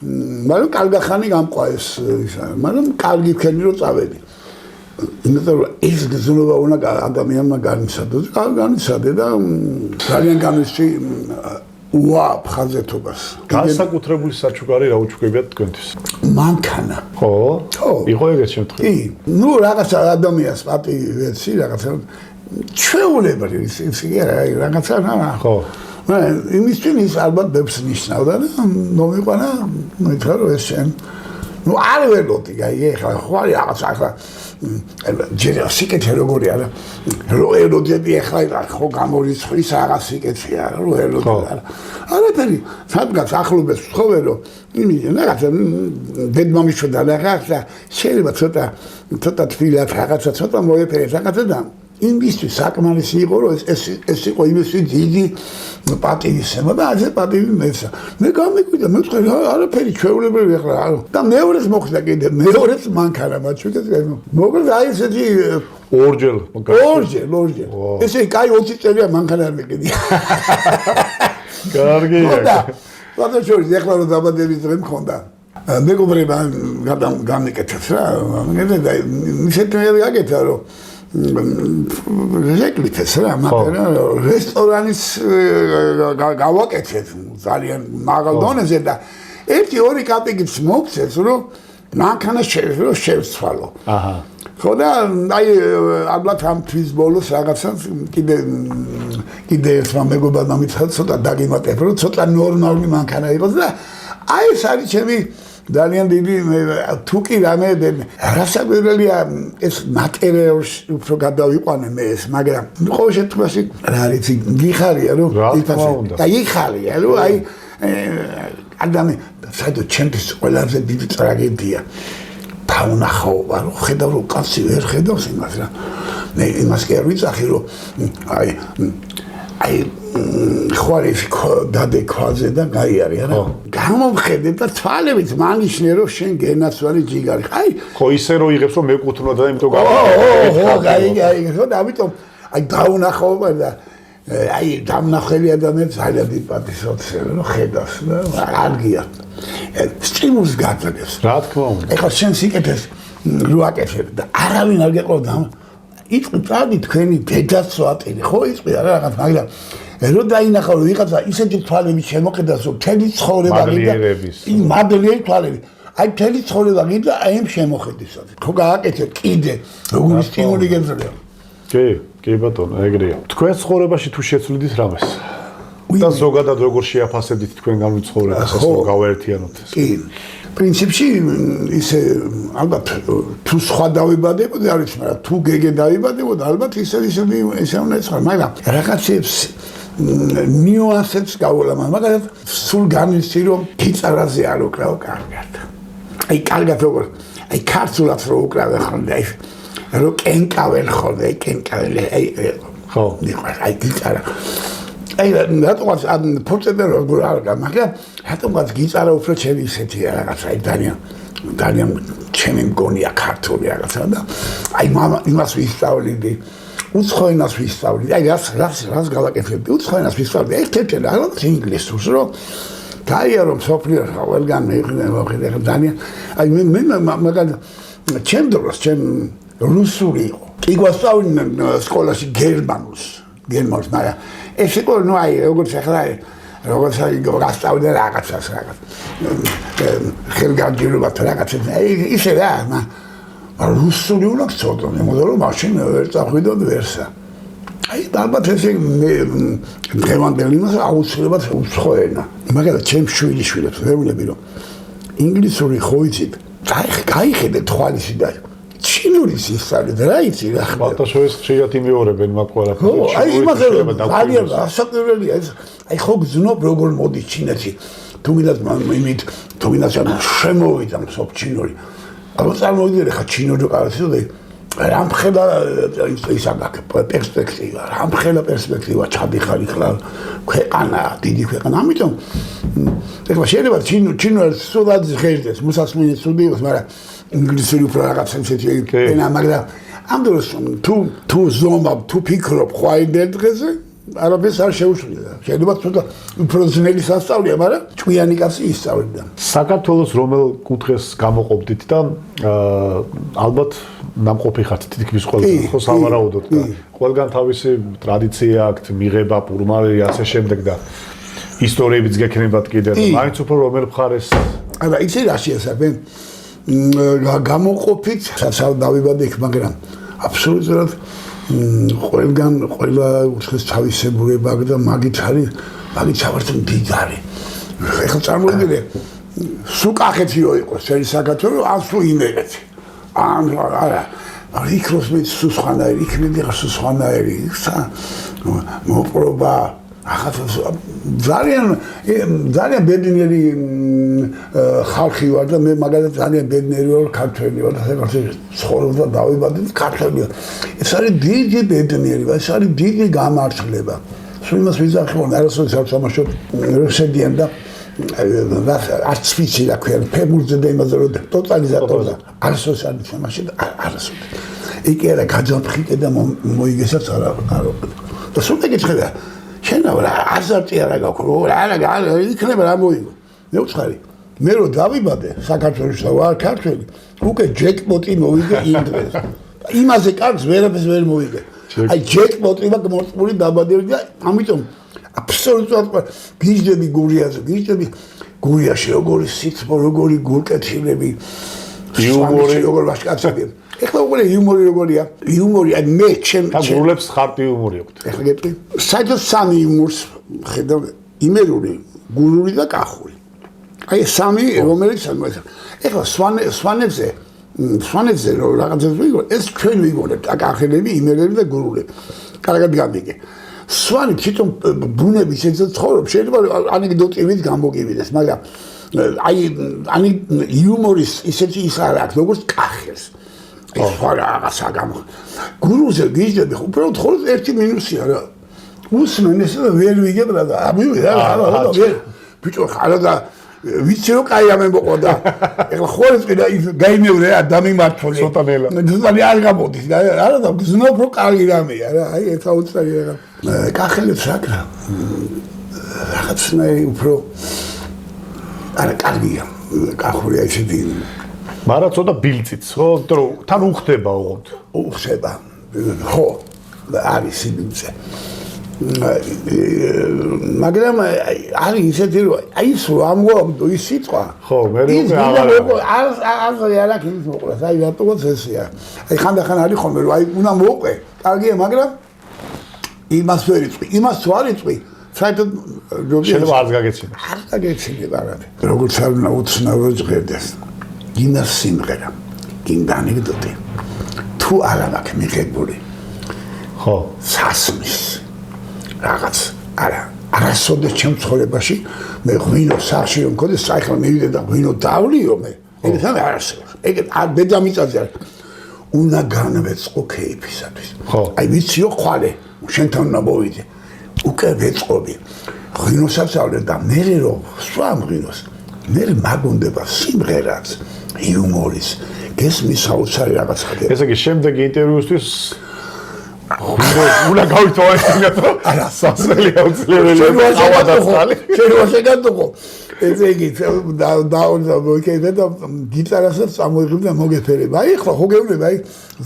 მაგრამ კარგახანი გამყვა ეს მაგრამ კარგი ქენი რომ წავედი იმიტომ რომ ეს გზნობა უნდა ადამიანმა განიცადოს განიცადე და ძალიან განვისწრი უაფხაზეთობას განსაკუთრებული საჩუქარი რა უჩუქებიათ თქვენთვის მანქანა ხო იყო ეგეთ შემთხვევაში კი ნუ რაღაცა ადამიანს პატივი ვეცი რაღაცა ჩვეულებრივი ისე რაღაცა რა ხო იმისთვის ალბათ ბევრს ნიშნავდა და მომიყვანა მითხრა რომ ეს შენ ნუ არ ველოდი ეხლა ხო არის რაღაცა ახლა ჯერ სიკეთე როგორი არა რო ელოდები ეხლა ხო გამორიცხვის რაღაც სიკეთეა რო ელოდი არაფერი სადღაც ახლობეს ვთხოვე რომ იმის რაღაცა ბედმომიშვიდა რაღაცა შეიძლება ცოტა თბილად რაღაცა ცოტა მოეფერეს რაღაცა და იმისთვის საკმარისი იყო რომ ეს იყო იმისი დიდი პატივისცემა და ასე პატივი მეცა მე გამიკვირდა მე ვთქვი არაფერი ჩვეულებრივი ახლა და მეორეს მოხდა კიდე მეორეს მანქანა მაჩვიდეთ მოკლედ აი ესეთი ორჯერ ესე კაი 20 წელია მანქანა არ მიყიდია კარგია და შორის ახლა რომ დაბადების დღე მქონდა მეგობრებმა გამიკეთეს რა მე ისეთი აგეთა რომ რეკლიფეს რა მაგრამ რესტორანის გავაკეთეთ ძალიან მაღალ დონეზე და 1-2 კაპიკიც მოგცეს რომ მანქანა შევცვალო აჰა ხო და აი ალბათ ამ თვის ბოლოს რაღაცა კიდე ერთმა მეგობრებმა მითხრა ცოტა დაგიმატებ რომ ცოტა ნორმალური მანქანა იყოს და აი ეს არის ჩემი ძალიან დიდი თუ კი რამე რასაკვირველია ეს მატერიალს უფრო გადავიყვანე მე ეს მაგრამ ყოველ შემთხვევაში რა არის გიხარია რომ იხარია რომ აი ადამიანი ჩემთვის ყველაზე დიდი ტრაგედია დაუნახაობა რომ ხედავ რომ კაცი ვერ ხედავს იმას რა მე იმას კი არ ვიცახი რომ აი ხوارის დადე ქვაზე და გაიარე რა გამომხედე და თვალებით მანიშნე რომ შენ გენაცვალე ჯიგარი აი ხო ისე რომ იღებს რომ მეკუთვნოდა და იმიტომ გაიარე ხო და ამიტომ აი დაუნახაობა და აი დამნახელი ადამიანი ძალიან დიპატისოთსე რომ ხედავს და არგია სტიმულს გაძლევს რა თქმა უნდა ეხლა შენ სიკეთეს რო აკეთებ და არავინ არ გეყოლდა იტყვი წადი თქვენი დედაც ვატირი ხო იტყვი არა რაღაც მაგრამ რო დაინახა რომ ვიღაცა ისეთი თვალები შემოყედას რომ თელი ცხოვრება გინდა მადლიერი თვალები აი თელი ცხოვრება გინდა აი ამ შემოხედისად ხო გააკეთე კიდე როგორი სტიმული გეძლევა კი ბატონო ეგრეა თქვენ ცხოვრებაში თუ შეცვლიდით რამეს და ზოგადად როგორ შეაფასებდით თქვენ განუცხოვრებას ეს რომ გავაერთიანოთ ეს კი პრინციპში ისე ალბათ თუ სხვა დავიბადებოდი არ ვიცი მაგრამ თუ გეგე დავიბადებოდი ალბათ ისე უნდა ეცხარ მაგრამ რაღაცებს ნიუანსებს გავულა მაგრამ სულ განიცი რომ გიტარაზე არ უკრავ კარგად აი კარგად როგორ აი ქართულად რო უკრავე ხოლმე აი რო კენკავენ ხოლმე კენკავენ აი ხო აი გიტარა აი რატომაც ფორტეპიანო როგორ არ გა მაგრამ რატომაც გიტარა უფრო ჩემი ისეთია რაღაცა აი ძალიან ჩემი მგონია ქართული რაღაცა და აი მამა იმას ვისწავლიდი უცხოენას ვისწავლიდი აი რას გავაკეთებდი უცხოენას ვისწავლიდი ერთ-ერთი რაღაც ინგლისურს რომ გაიარო მსოფლიო ყველგან მეღინე ძალიან აი მე მაგალ ჩემ დროს ჩემ რუსული იყო კი გვასწავლდნენ სკოლაში გერმანულს მაგრამ ეს იყო ნუ აი როგორც ახლა როგორც აი გასწავლდნენ რაღაცას რაღაც ხელგანჯილობა რაღაცა ისე რა რუსული უნდა გწოდო მაგრამ მაშინ ვერ წახვიდოდ ვერსა აი ალბათ ესე დღევანდელი მას აუცილებლად უცხოენა მაგრამ ჩემ შვილიშვილებს ვეუბნები რომ ინგლისური ხო იცით გაიხედე თვალისი და ჩინურის ისწავლეთ რა იცი რა ხდება ბატოშოვის ხშირად იმეორებენ მაგ ყველაფერს აი იმას ძალიან ასაკურველია ეს აი ხო გზნობ როგორ მოდის ჩინეთი თუ მინდათ თუ მინდათ შემოვიდა მსოფ ჩინური ალბათ წარმოვიდგინე ხა ჩინური ყავსი რამხელა ისაგაკ პერსპექტივა რამხელა პერსპექტივა ჩადიხარი ხლა ქვეყანა დიდი ქვეყანა ამიტომ ეხლა შეიძლება ჩინურს სულად ღერდეს მოსასმენიც სუდი იყოს მაგრამ ინგლისური უფრო რაღაც ისეთი ენა მაგრამ ამ დროს თუ ზომავ თუ ფიქრობ ხვაიდერ დღეზე არაფერს არ შეუშლიდა. შეიძლება ცოტა უფრო ძნელი სასწავლია, მაგრამ ჭკვიანი კაცი ისწავლიდა. საქართველოს რომელ კუთხეს გამოყოფდით და ალბათ ნამყოფი ხართ თითქმის ყველგან, ხო სავარაუდოდ და ყველგან თავისი ტრადიცია აქვს, მიღება, პურმალი, ასე შემდეგ და ისტორიებიც გექნებათ კიდე და მაინც უფრო რომელ მხარეს არა, იცი რა შეასაბენ გამოყოფით დავიბადე იქ, მაგრამ აბსოლუტურად ყველგან ყველა უცხეს თავისებურება და მაგით არის ვართ მდიდარი. ეხლა წარმოიდგინე სულ კახეთიო იყოს წელი საქართველო ან სულ იმერეთი. ან არა იქროს მე სულ სხვანაირი, იქ მიდიღარ სულ სხვანაირი. მოპყრობა ძალიან ბედნიერი ხალხი ვარ და მე მაგალითად ძალიან ბედნიერი ვარ ქართველი ვარ და საქართველოს ცხოვრობდა დავიბადე ქართველი ვარ. ეს არის დიდი ბედნიერება, ეს არის დიდი გამართლება. სულ იმას ვიზახი რომ არასოდეს არ თამაშობ რუსედიან და არც ვიცი რა ქვია ფეგურზე და იმაზე რომ ტოტალიზატორზე არასოდეს არ თამაში და არასოდეს. იქ არა გაძაფხიკე და მოიგესაც არა და სულ ეგეცხედა შენა რა აზარტი არა გაქვს არა იქნება რა მოიგო მე უცხარი მე რო დავიბადე საქართველოს და ვარ ქართველი უკვე ჯეკპოტი მოვიგე იმ დღეს იმაზე კარგს ვერაფერს ვერ მოვიგე აი ჯეკპოტი მაგ მორწმული დაბადები და ამიტომ აბსოლუტურად გიჟდები გურიაზე გიჟდები გურიაში როგორი სიტყვა როგორი გულკეთილები იუმორი როგორ ვაშკაცები ეხლა უკვე იუმორი როგორია იუმორი აი მე ჩემ გულებს ხარტი იუმორი აქვს ეხლა გეტყვი საერთოდ სამი იუმორს ხედავ იმერული გურული და კახური აი სამი რომელიც ეხლა სვანებზე რომ რაღაცას ვიგო ეს ჩვენ ვიგონებთ აკახელები იმერები და გურულები კარგად გამიგე სვანი თვითონ ბუნების ეცეთ ცხოვრობს შეიძლება ანეკდოტივით გამოგივიდეს მაგრამ აი იუმორის ისეთი ის არ აქვს როგორც კახელს სხვა რაღაცა გამო გურულზე გიჟდები უბრალოდ ხოლმე ერთი მინუსია რა უსმენ ეს ვერ ვიგებ რა და ამივიდა რა ვერ ბიჭო ხარა და ვიცი რომ კაი ამემოყოდა ეხლა ხოლმე წინა გაიმევრე რა დამიმართული ცოტანელა ცოტანი არ გამოდის არა და გზნობ რომ კაი რამეა რა აი ეს აუცარი რა კახელებს რა რაღაცნაირი უფრო არა კარგია კახურია ისეთი მაგრამ ცოტა ბილწიც ხო იმიტომ თან უხდება ოღონდ უხდება ხო არის სიბილწე მაგრამ არის ისეთი რომ აი ის ამგვარად ის სიტყვა ხო მე არ აქვს მოყოლას აი რატომაც ესეა აი ხანდახან არის ხოლმე რომ აი უნდა მოყვე კარგია მაგრამ იმას ვერ იწვი იმას თუ არ იწვი საერთოდ შეიძლება არ გაგეცინოს არ გაგეცინება რა როგორც არ უნდა უცნაური ჟღერდეს გინდა სიმღერა გინდა ანეკდოტი თუ არა მაქვს მიღებული ხო სასმის რაღაც არა არასოდეს ჩემ ცხოვრებაში მე ღვინო სახში რომ მქონდეს საერთოდ მივიდე და ღვინო დავლიო მე ეგეც არ არსებობს ეგეც არ ბედამიწაზე არ უნდა განვეწყო ქეიფისათვის აი ვიციო ხვალე შენთან უნდა მოვიდე უკვე ვეწყობი ღვინოსაც ავლე და მე რომ სხვა ღვინოს მე მაგონდება სიმღერაც იუმორის გესმის საოცარი რაღაც ხდება ესე იგი შემდეგი ინტერვიუსთვის უნდა გავითვალისწინოთ რომ არა სასწრელი აუცილებელია შეიძლება შეგატყო ესე იგი და მოიქედა და გიტარასაც წამოიღებ და მოგეფერება აი ხო ხო გეუბნება აი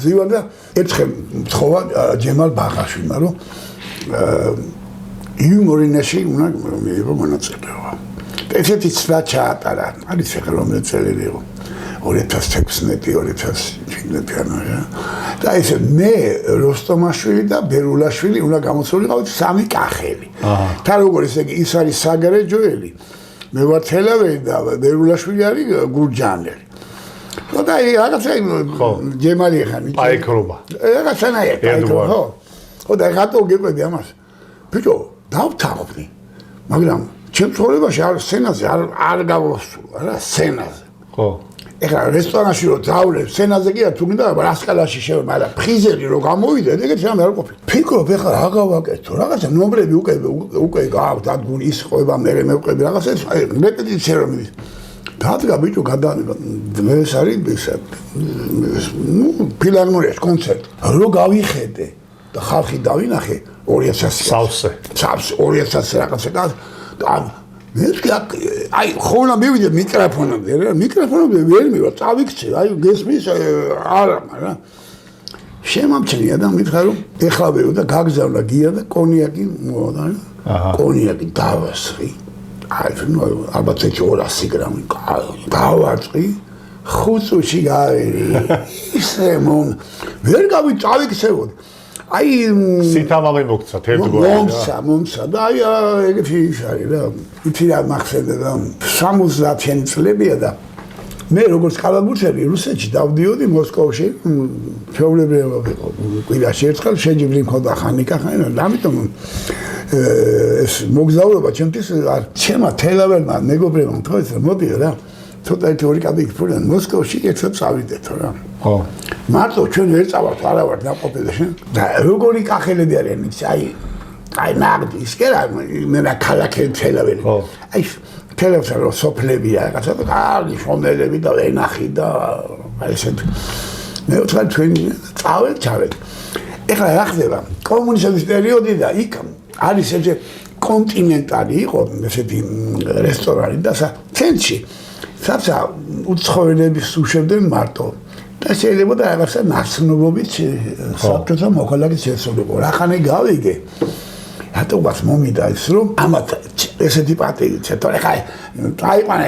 ზივა და ერთხელ თხოვა ჯემალ ბაღაშვილმა რომ იუმორინაში უნდა მიიღო მონაწილეობა ესეთი ცდა ჩაატარა არის ახლა რომელი წელი იყო 2016-2017 და ესე მე როსტომაშვილი და ბერულაშვილი უნდა გამოცულიყავით სამი კახელი თან როგორ ესე იგი ის არის საგარეჯოელი მე ვარ თელავერი და ბერულაშვილი არის გურჯანელი და აი რაღაცა ჯემალი ხანი პაიქრობა რაღაცანაირად პაიქრობა ხო და რატო გეყვები ამას ბიჭო დავთანხმდი მაგრამ ჩემ ცხოვრებაში არ სცენაზე არ გავასრულა რა სცენაზე ხო ეხლა რესტორანში რომ დავლებ სცენაზე კი არ თუ მინდა რასკალაში შევა მაგრამ ფრიზერი რომ გამოვიდა ეგეც რამე არ ყოფილი ფიქრობ ეხლა რა გავაკეთო რაღაცა ნომრები უკვე გააქვს დადგული ის ყვება მე მევყვები რაღაცა რეპეტიცია რომ ის დადგა ბიჭო გადაანება დღეს არის ნუ ფილარმონიაში კონცერტი რო გავიხედე და ხალხი დავინახე 2000 სავსე 2000 რაღაცა და მე აი ხოლმე მივიდე მიკროფონამდე რა მიკროფონამდე ვერ მივა წავიქცე აი გესმის არა მაგრამ შემამჩნია და მითხრა რომ ეხლა ვერო და გაგზავნა გია და კონიაკი მოვა კონიაკი დავასხი აი ნუ ალბათ 200 გრამი დავარწყი 5 წუთში გავერი ისე ვერ გავიწავიქცევოდი აი სითამამე მოგცა თერთგვარი მომცა და აი ეგეთი ის არის რა იცი რა მახსენდა და 70-იანი წლებია და მე როგორც კალაბურსელი რუსეთში დავდიოდი მოსკოვში ჩვეულებრივ ვიყო კვირაში ერთხელ შეჯიბრი მქონდა ხანიკა ამიტომ ეს მოგზაურობა ჩემთვის ჩემმა თელავერმა მეგობრებმა თქვა მოდიო რა ცოტა ერთი ორი კაბი გფრენ მოსკოვში ერთად წავიდეთო რა ხო მარტო ჩვენ ვერ წავართ არა ვარ დაყოფილი შენ და როგორი კახელები არიან იცი აი ნაგდი ის კი რა მე რა ქალაქები თელავერი აი თელავსა რო სოფლებია რაღაცა და კარგი შომელები და ენახი და აი ესეთ მე ვთქვა ჩვენ წავედ ეხლა რა ხდება კომუნიზმის პერიოდი და იქ არის ესე კონტინენტალი იყო ესეთი რესტორანი და ცენტრში საცა უცხოელების უშვებდნენ მარტო და შეიძლება და რაღაცა ნაცნობობით საბჭოთა მოქალაქის შესაძლებლობა რახანე გავიგე რატომაც მომიდა ის რომ ამათ ესეთი პატივი ცეთორე ხაი აიყვანე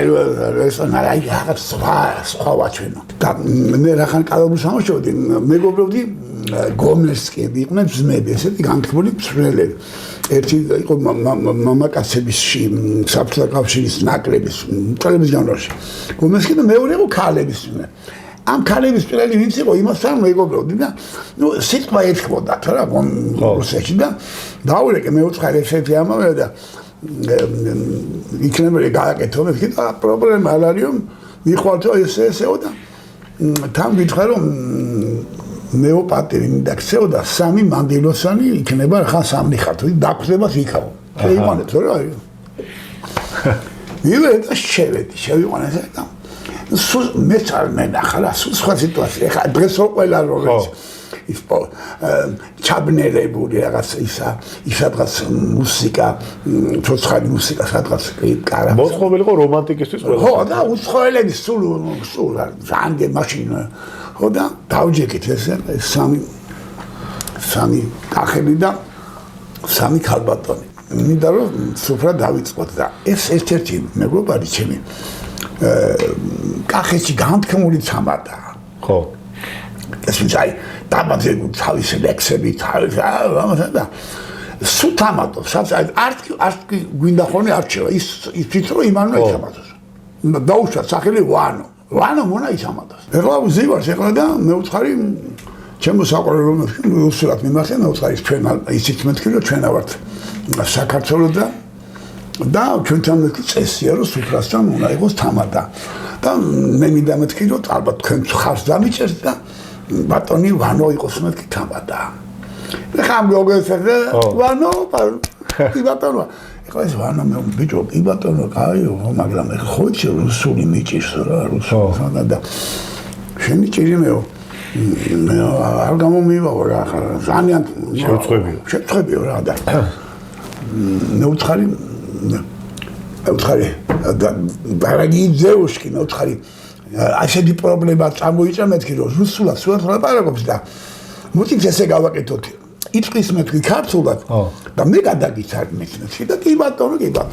რესტორანი აი რაღაც სხვა ვაჩვენო და მე რახან კალაბურს ამოშოვდი მეგობრობდი გომლერსკიები იყვნენ ძმები ესეთი განთქმული მსვლელები ერთი იყო მამაკაცების საბჭოთა კავშირის ნაკრების წლების განმავლობაში გომლერსკი და მეორე იყო ქალების ამ ქალების პირველი ვინც იყო იმასთან მეგობრობდი და ნუ სიტყვა ეთქბოდა რა რუსეთში და დაურეკე მე უცხარი ესეთი ამავე და იქნება გააკეთო მე და პრობლემა არ არის რომ მიხვალთო ესეო და თან გითხრა რომ მეოპატერი მინდაქცეო და 3 მანდილოსანი იქნება ხან სამნიხართო დაგხვდება იქაო შეიყვანეთ რა მივე და შევიყვანე და სულ მეც არ მენახა რა სულ სხვა სიტუაცია ხა დღეს ყველა როგორც ის ჩაბნელებული რაღაც ისადღაც მუსიკა ცოცხალი მუსიკა სადღაც კარა მოსწავლეიყო რომანტიკისტვის ყველა ხო და უცხოელები სულ ჟანგე მაშინ ხო და დავჯექით ესე სამი კახები და 3 ქალბატონი მინდა რომ სუფრა დავიწყოთ და ეს ერთ-ერთი მეგობარი ჩემი კახეთში განთქმული ცამარდა ხო ეს ვიძაი დაბაძებული თავისი ლექსები თავის და სულ თამადობს სადაც არ გვინდა ხოლმე არჩევა ის თვითონ იმანო იცამადოს დაუშვა სახელი ვანო მონა იცამადოს ეხლა ვზივარ ეხლა და მე უცხარი ჩემო საყვარელ რომელში უსურათ მიმართე მე უცხარი ჩვენ ისიც მეთქი რომ ჩვენა ვართ საქართველოს და ჩვენთან წესია რომ სუფრასთან უნდა იყოს თამადა და მე მინდა მეთქი რომ ალბათ თქვენ ხარს დამიჭერთ და ბატონი ვანო იყოს მეთქი თამადა ეხლა მოგესწრე ვანო ბატონო ეხლა ეს ვანო მე ბიჭო ბატონო კაიო მაგრამ ეხლა ხო იცი რუსული მიჭირს რა რუსული და შენი ჭირი მეო არ გამომივაო რა ხარ ძალიან შეწყვებიო რა და მე უცხარი დარაგი ზეუშკი მე უცხარი ასეთი პრობლემა წამოიწა მეთქი რომ რუსულად სულად ლაპარაკობს და მოდით ესე გავაკეთოთ იწვის მეთქი ქართულად და მე გადაგიცარ მეთქი და კი ბატონო და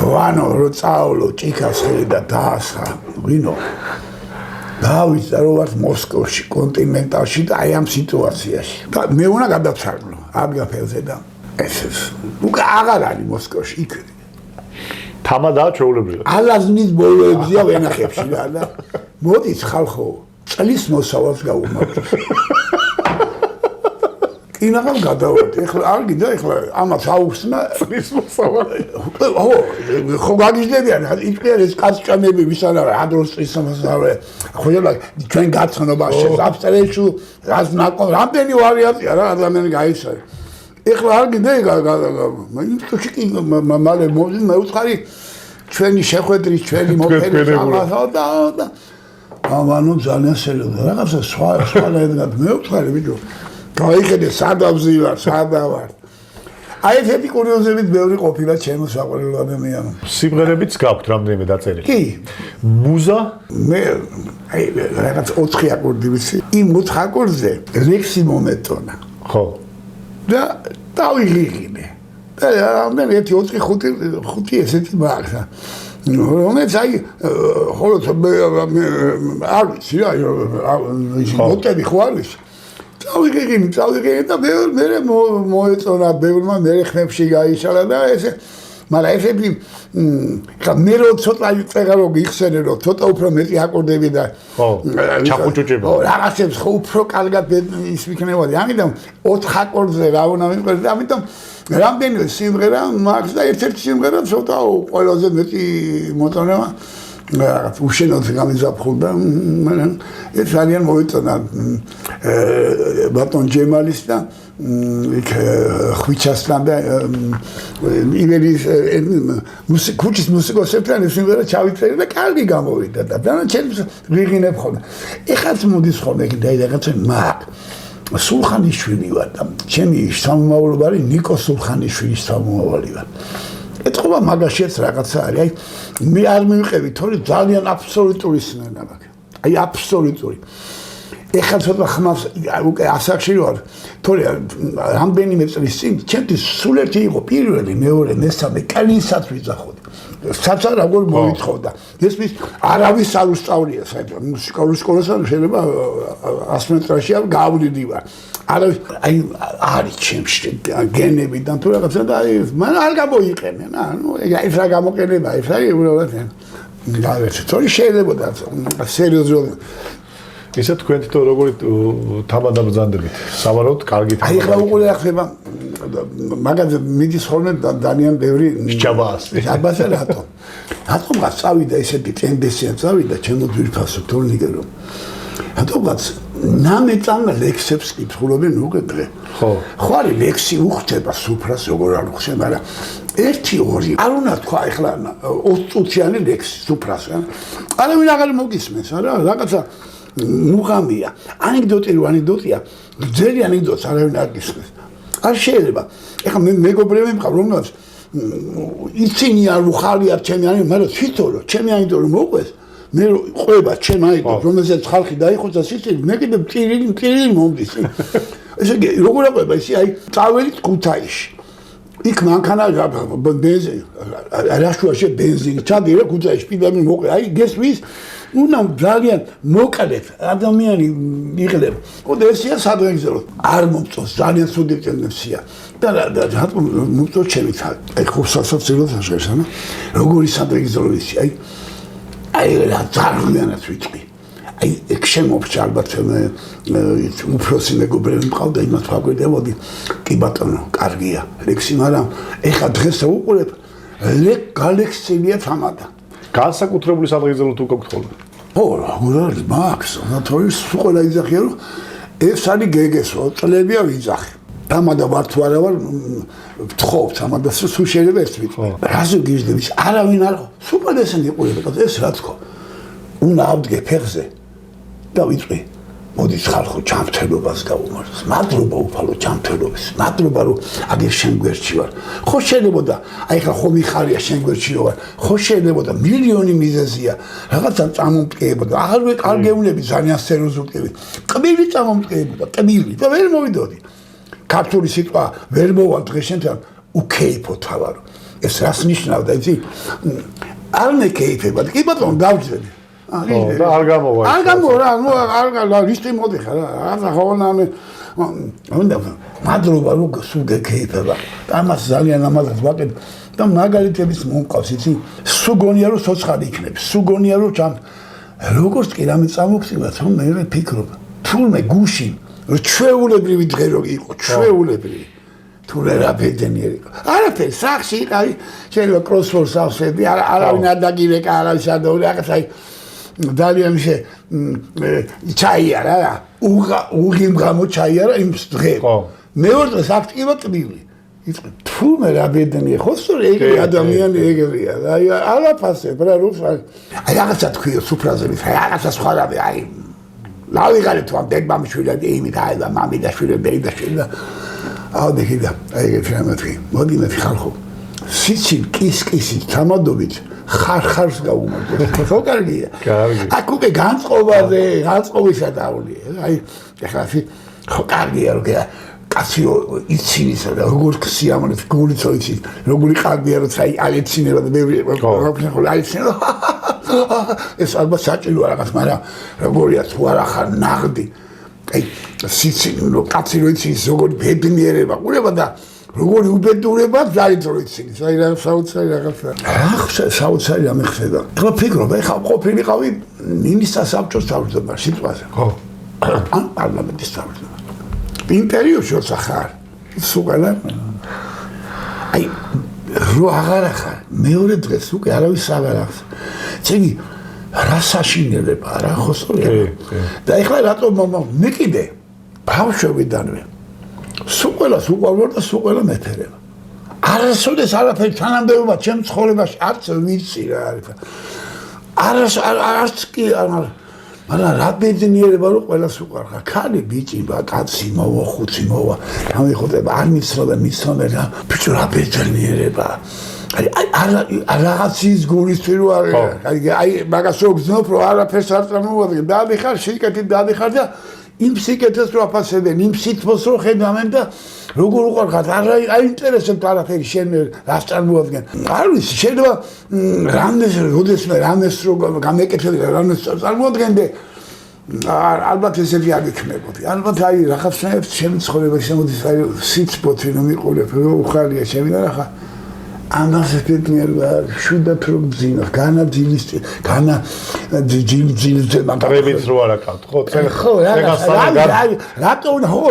ვანო რო წაავლო ჭიქას ხელი და დაასხა ვინო დავიწყე რომ ვარ მოსკოვში კონტინენტალში და აი ამ სიტუაციაში და მე უნდა გადავცარგლო აბგაფელზე და ეს უკ აღარ არის მოსკოვში იქ თამადაა ჩვეულებრივად ალაზნის ბოლოებზია ვენახებში რა და მოდით ხალხო წლის მოსავალს გაუმართოთ კინაღამ გადავარდი ეხლა არ გინდა ეხლა ამას აუხსნა წლის მოსავალი ხო გაგიჟდებიან იქნებ ეს კაცჭანები ვის არა ადროს წლის მოსავალი ხოლმე ჩვენ გაცნობაში აფსტრეჩუ რას ნაკო რამდენი ვარიანტია რა ადამიანი გაიცე ეხლა არ გინდა ის კი მალე მე უცხარი ჩვენი შეხვედრის ჩვენი მოფენის ამასა და ამანო ძალიან შეიძლება რაღაცა სხვა ლეგენდად მე უცხარი ბიჭო გაიხედე სადავზივარ სადავარ აი ესეთი კურიოზებით ბევრი ყოფილა ჩემო საყვარელო ადამიანო. სიმღერებიც გაქვთ რამდენიმე დაწერილი. კი. მუზა? მე აი რაღაც 4 აკორდი ვიცი. იმ 4 აკორდზე ლექსი მომეტონა. ხო. და დავიღიგინე. და რამდენი 1 4 5 ესეთი მაქვს. რომელიც აი ხოლო არ ვიცი რა მოტები ხო არ ვიცი. წავიღინე და მე მოეწონა ბევრმა მე ხმებში გაიშალა და ესე მაგრამ ესეთი მე რო ცოტა წეგა რო გიხსენე რომ ცოტა უფრო მეტი აკორდები და ხო ჩახუჭუჭება ხო რაღაცებს ხო უფრო კარგად ის ვიქნებოდი ამიტომ 4 აკორდზე რა უნდა მიყოლე ამიტომ რამდენიმე სიმღერა მაქვს და ერთ-ერთი სიმღერა ცოტა ყველაზე მეტი მოწონება რაღაც უშენოდ გამიზაფხულდა მაგრამ ეს ძალიან მოეწონა ბატონ ჯემალის და იქ ხვიჩასთან და ივერის ქუჩის მუსიკოსებთან სიმღერა ჩავიწერე და კარგი გამოვიდა და დანარჩენს ვიღინებ ხოლმე ეხაც მოდის ხოლმე და რაღაცა მაგ სულხანიშვილი ვარ და ჩემი სამომავლობა არის ნიკო სულხანიშვილის სამომავლობა ვარ ეთქობა მაგაშიც რაღაცა არის აი მე არ მივიყევი თორე ძალიან აბსოლუტური სინანა მაქვს აი აბსოლუტური ეხლა ცოტა ხმავს უკვე ასაკში ვარ თორე რამდენიმე წლის წინ ჩემთვის სულ ერთი იყო პირველი მეორე მესამე კალინსაც ვიძახოთ საცა როგორ მოვითხოვდა ესმის არავის არ უსწავლია საერთოდ სკოლასთან შეიძლება 100 მეტრში არ გავლიდი ვარ არავის აი არის ჩემში გენებიდან თუ რაღაცა და აი მან არ გამოიყენე ნუ ეს რა გამოყენება ეს არის უბრალოდ გავეცე თორე შეიძლება სერიოზულად ისე თქვენ თვითონ როგორი თამადაბრძანდებით სავარაუდოდ კარგი აი ხა უყურე ახება მაგაზე მიდის ხოლმე ძალიან ბევრი ჯაბას რატომაც წავიდა ესეთი ტენდენცია წავიდა ჩემო ძვირფასო თორნიკე რომ რატომაც ნამეწამ ლექსებს კითხულობენ უკვე დღე ხო არის ლექსი უხდება სუფრას როგორ არ უხდება მაგრამ 1-2 არ უნდა თქვა ეხლა 20 წუთიანი ლექსი სუფრას არავინ აღარ მოგისმენს არა რაღაცა მუღამია ანეკდოტია ძელი ანეკდოტს არავინ არ გისმენს არ შეიძლება ეხლა მე მეგობრები მყავს რომელსაც იცინია რუხალია ჩემი ანეკდოტი მაგრამ თვითონ ჩემი ანეკდოტი მოყვეს მე ყვება ჩემი ანეკდოტი რომელსაც ხალხი დაიხოცა სიცილი მე კიდე მტირილი მომდის ესე იგი როგორ აყვება ისი აი წაველით ქუთაისში იქ მანქანა ბენზინი არაშუაში ბენზინი ჩადირე ქუთაისში პირდაპირ მოყვე აი გესმის უნდა ძალიან მოკლედ ადამიანი იღლებ. ხოდა ესია სადღეგრძელო. არ მომწონს ძალიან ცუდი ტენდენცია. და რატომ მომწონს ჩემი თალ. აი ხო სასაცილო თაშეს, ანა? როგორი სადღეგრძელო ისი, აი რა ძალიან თვითი. აი ეგ შემოჭრა ალბათ უფროსი მეგობრები მყავდა იმათ ვაგვიდებოდი. კი ბატონო, კარგია, ლექსი, მაგრამ ეხა დღეს უყურებ გალექსილია თამადა. განსაკუთრებული სადღეგრძელო თუ გაქვთ ხოლმე? ო, როგორ არის მაქს, ნათოლის ყველა იძახია რომ ეს არის გეგესო, წლებია ვიძახი. თამადა ვარ თუ არა ვარ, ვთხოვ თამადა სულ შეიძლება ერთ ვიტყვი. რაზე გიჟდების? არავინ არ სულ ესენი იყურება, ეს რა თქო. უნდა ავდგე ფეხზე და ვიტყვი. მოდის ხალხო ჯანმრთელობას გაუმარს. მადლობა უფალო ჯანმრთელობის. მადლობა რომ აგერ შენ გვერდში ვარ. ხო შეიძლება აი ხა ხო მიხარია შენ გვერდში ვარ. ხო შეიძლება მილიონი მიზეზია. რაღაცა წამომტკიებოდა. არ გეუნები ძალიან სერიოზული. კბილი წამომტკიებოდა. კბილი. და ვერ მოვიდოდი. ქართული სიტყვა ვერ მოვალ დღეს შენთან უკეიფო თავარო. ეს რას ნიშნავდა იცი? არ მეკეიფება. კი ბატონო დავძვენი. და არ გამოვა. არ გამოვა, ნუ არ ვისტი მოდიხა რა. ახლა ხოლმე უნდა მადლობა რომ სულ გეკეიფება. ამას ძალიან ამაზად ვაკეთებ და მაგალითების მომყავს, იცი? სუგონია რომ სოცხალი იქნებს, სუგონია რომ ჯამ როგორც კი რამე წამოხსილა, თქო მე ფიქრობ, თულმე გუში, რომ ჩვეულებრივი დღე რო იყო, ჩვეულებრივი. თუ რა ბედნიერი. არაფერი, სახში აი შეიძლება კროსვორდს ავსები, არავინ არ დაგირეკა, არავის არ დაური, რაღაცა ძალიან ისე ჩაიარა რა უღიმ გამო ჩაიარა იმ დღეს მეორე დღეს აქტივა ტბილი იწვი თუმე რა ბედნია ხო სწორი ეგ ადამიანი ეგრეა აი ალაფასებ რა რუს აი რაღაცა თქვიო სუფრაზებით რაღაცა სხვა რა აი ლავიღალე თუ ამ დეგბამშვილი იმით აი და მამი და შვილი და ავდექიდა ეგეთი რამეთი მოდი მე ხალხო სიცი კის-კისით თამადობით ხარ-ხარს გაუმარჯოს ხო კარგია აქ უკვე განწყობისა დაული აი ეხლა ხო კარგია როგორ კაცი იცინისა და როგორ ქსიამოვნებს გულიც იცის როგორი ყალბია როცა აიცინება და მე აიცინება ეს ალბათ საჭიროა რაღაც მაგრამ როგორია თუ არა ხარ ნაღდი აი სიცი კაცი რო იცის როგორი ბედნიერება ყურება და როგორი უბედურება დაიწყო იცის აი რა საოცარი რაღაცა რა საოცარი რამე ხდება ხო ფიქრობ ეხლა ყოფილიყავი მინისტრთა საბჭოს თავმჯდომარე სიტყვაზე ხო ან პარლამენტის თავმჯდომარე ინტერვიუში ხარ სუყალა აი რო აღარ ხარ მეორე დღეს უკვე არავის აღარ აქვს წინი რა საშინელება რა ხოსოია და ეხლა რატომ მე კიდე ბავშვობიდანვე სუყელას უყავარ და სუყელა მეთერება არასოდეს არაფერი თანამდებობა ჩემ ცხოვრებაში არც ვიცი რა არის არც კი მაგრამ რა ბედნიერება რომ ყველას უყარხარ ქალი ბიჭი კაცი მოვა ხუთი მოვა გამიხუტება არ მიცროდა რა ბიჭო რა ბედნიერება აი რაღაცის გულისთვის რო აი მაგას რო გძნობ რომ არაფერს არ წარმოვადგენ დადიხარ შეკეთით დადიხარ და იმ სიკეთეს რო აფასებენ იმ სიტყვას რო ხედავენ და როგორ უყარხარ არ აინტერესებთ არაფერი შენ რას წარმოვადგენ არ ვიცი შეიძლება რამეს რო გამეკეთებდი რამეს წარმოვადგენდე ალბათ ესეთი არ იქნებოდი ალბათ აი რაღაცნაირად ჩემი ცხოვრებაში შემოდის აი სიცბოთი რომ მიყოლებ რომ უხალია ჩემი და რა ამაზე ბედნიერება შუდად რომ გძინავს განაძილის განაძილის მაგარებით რო არ აკავთ ხო ხო რატომ ხო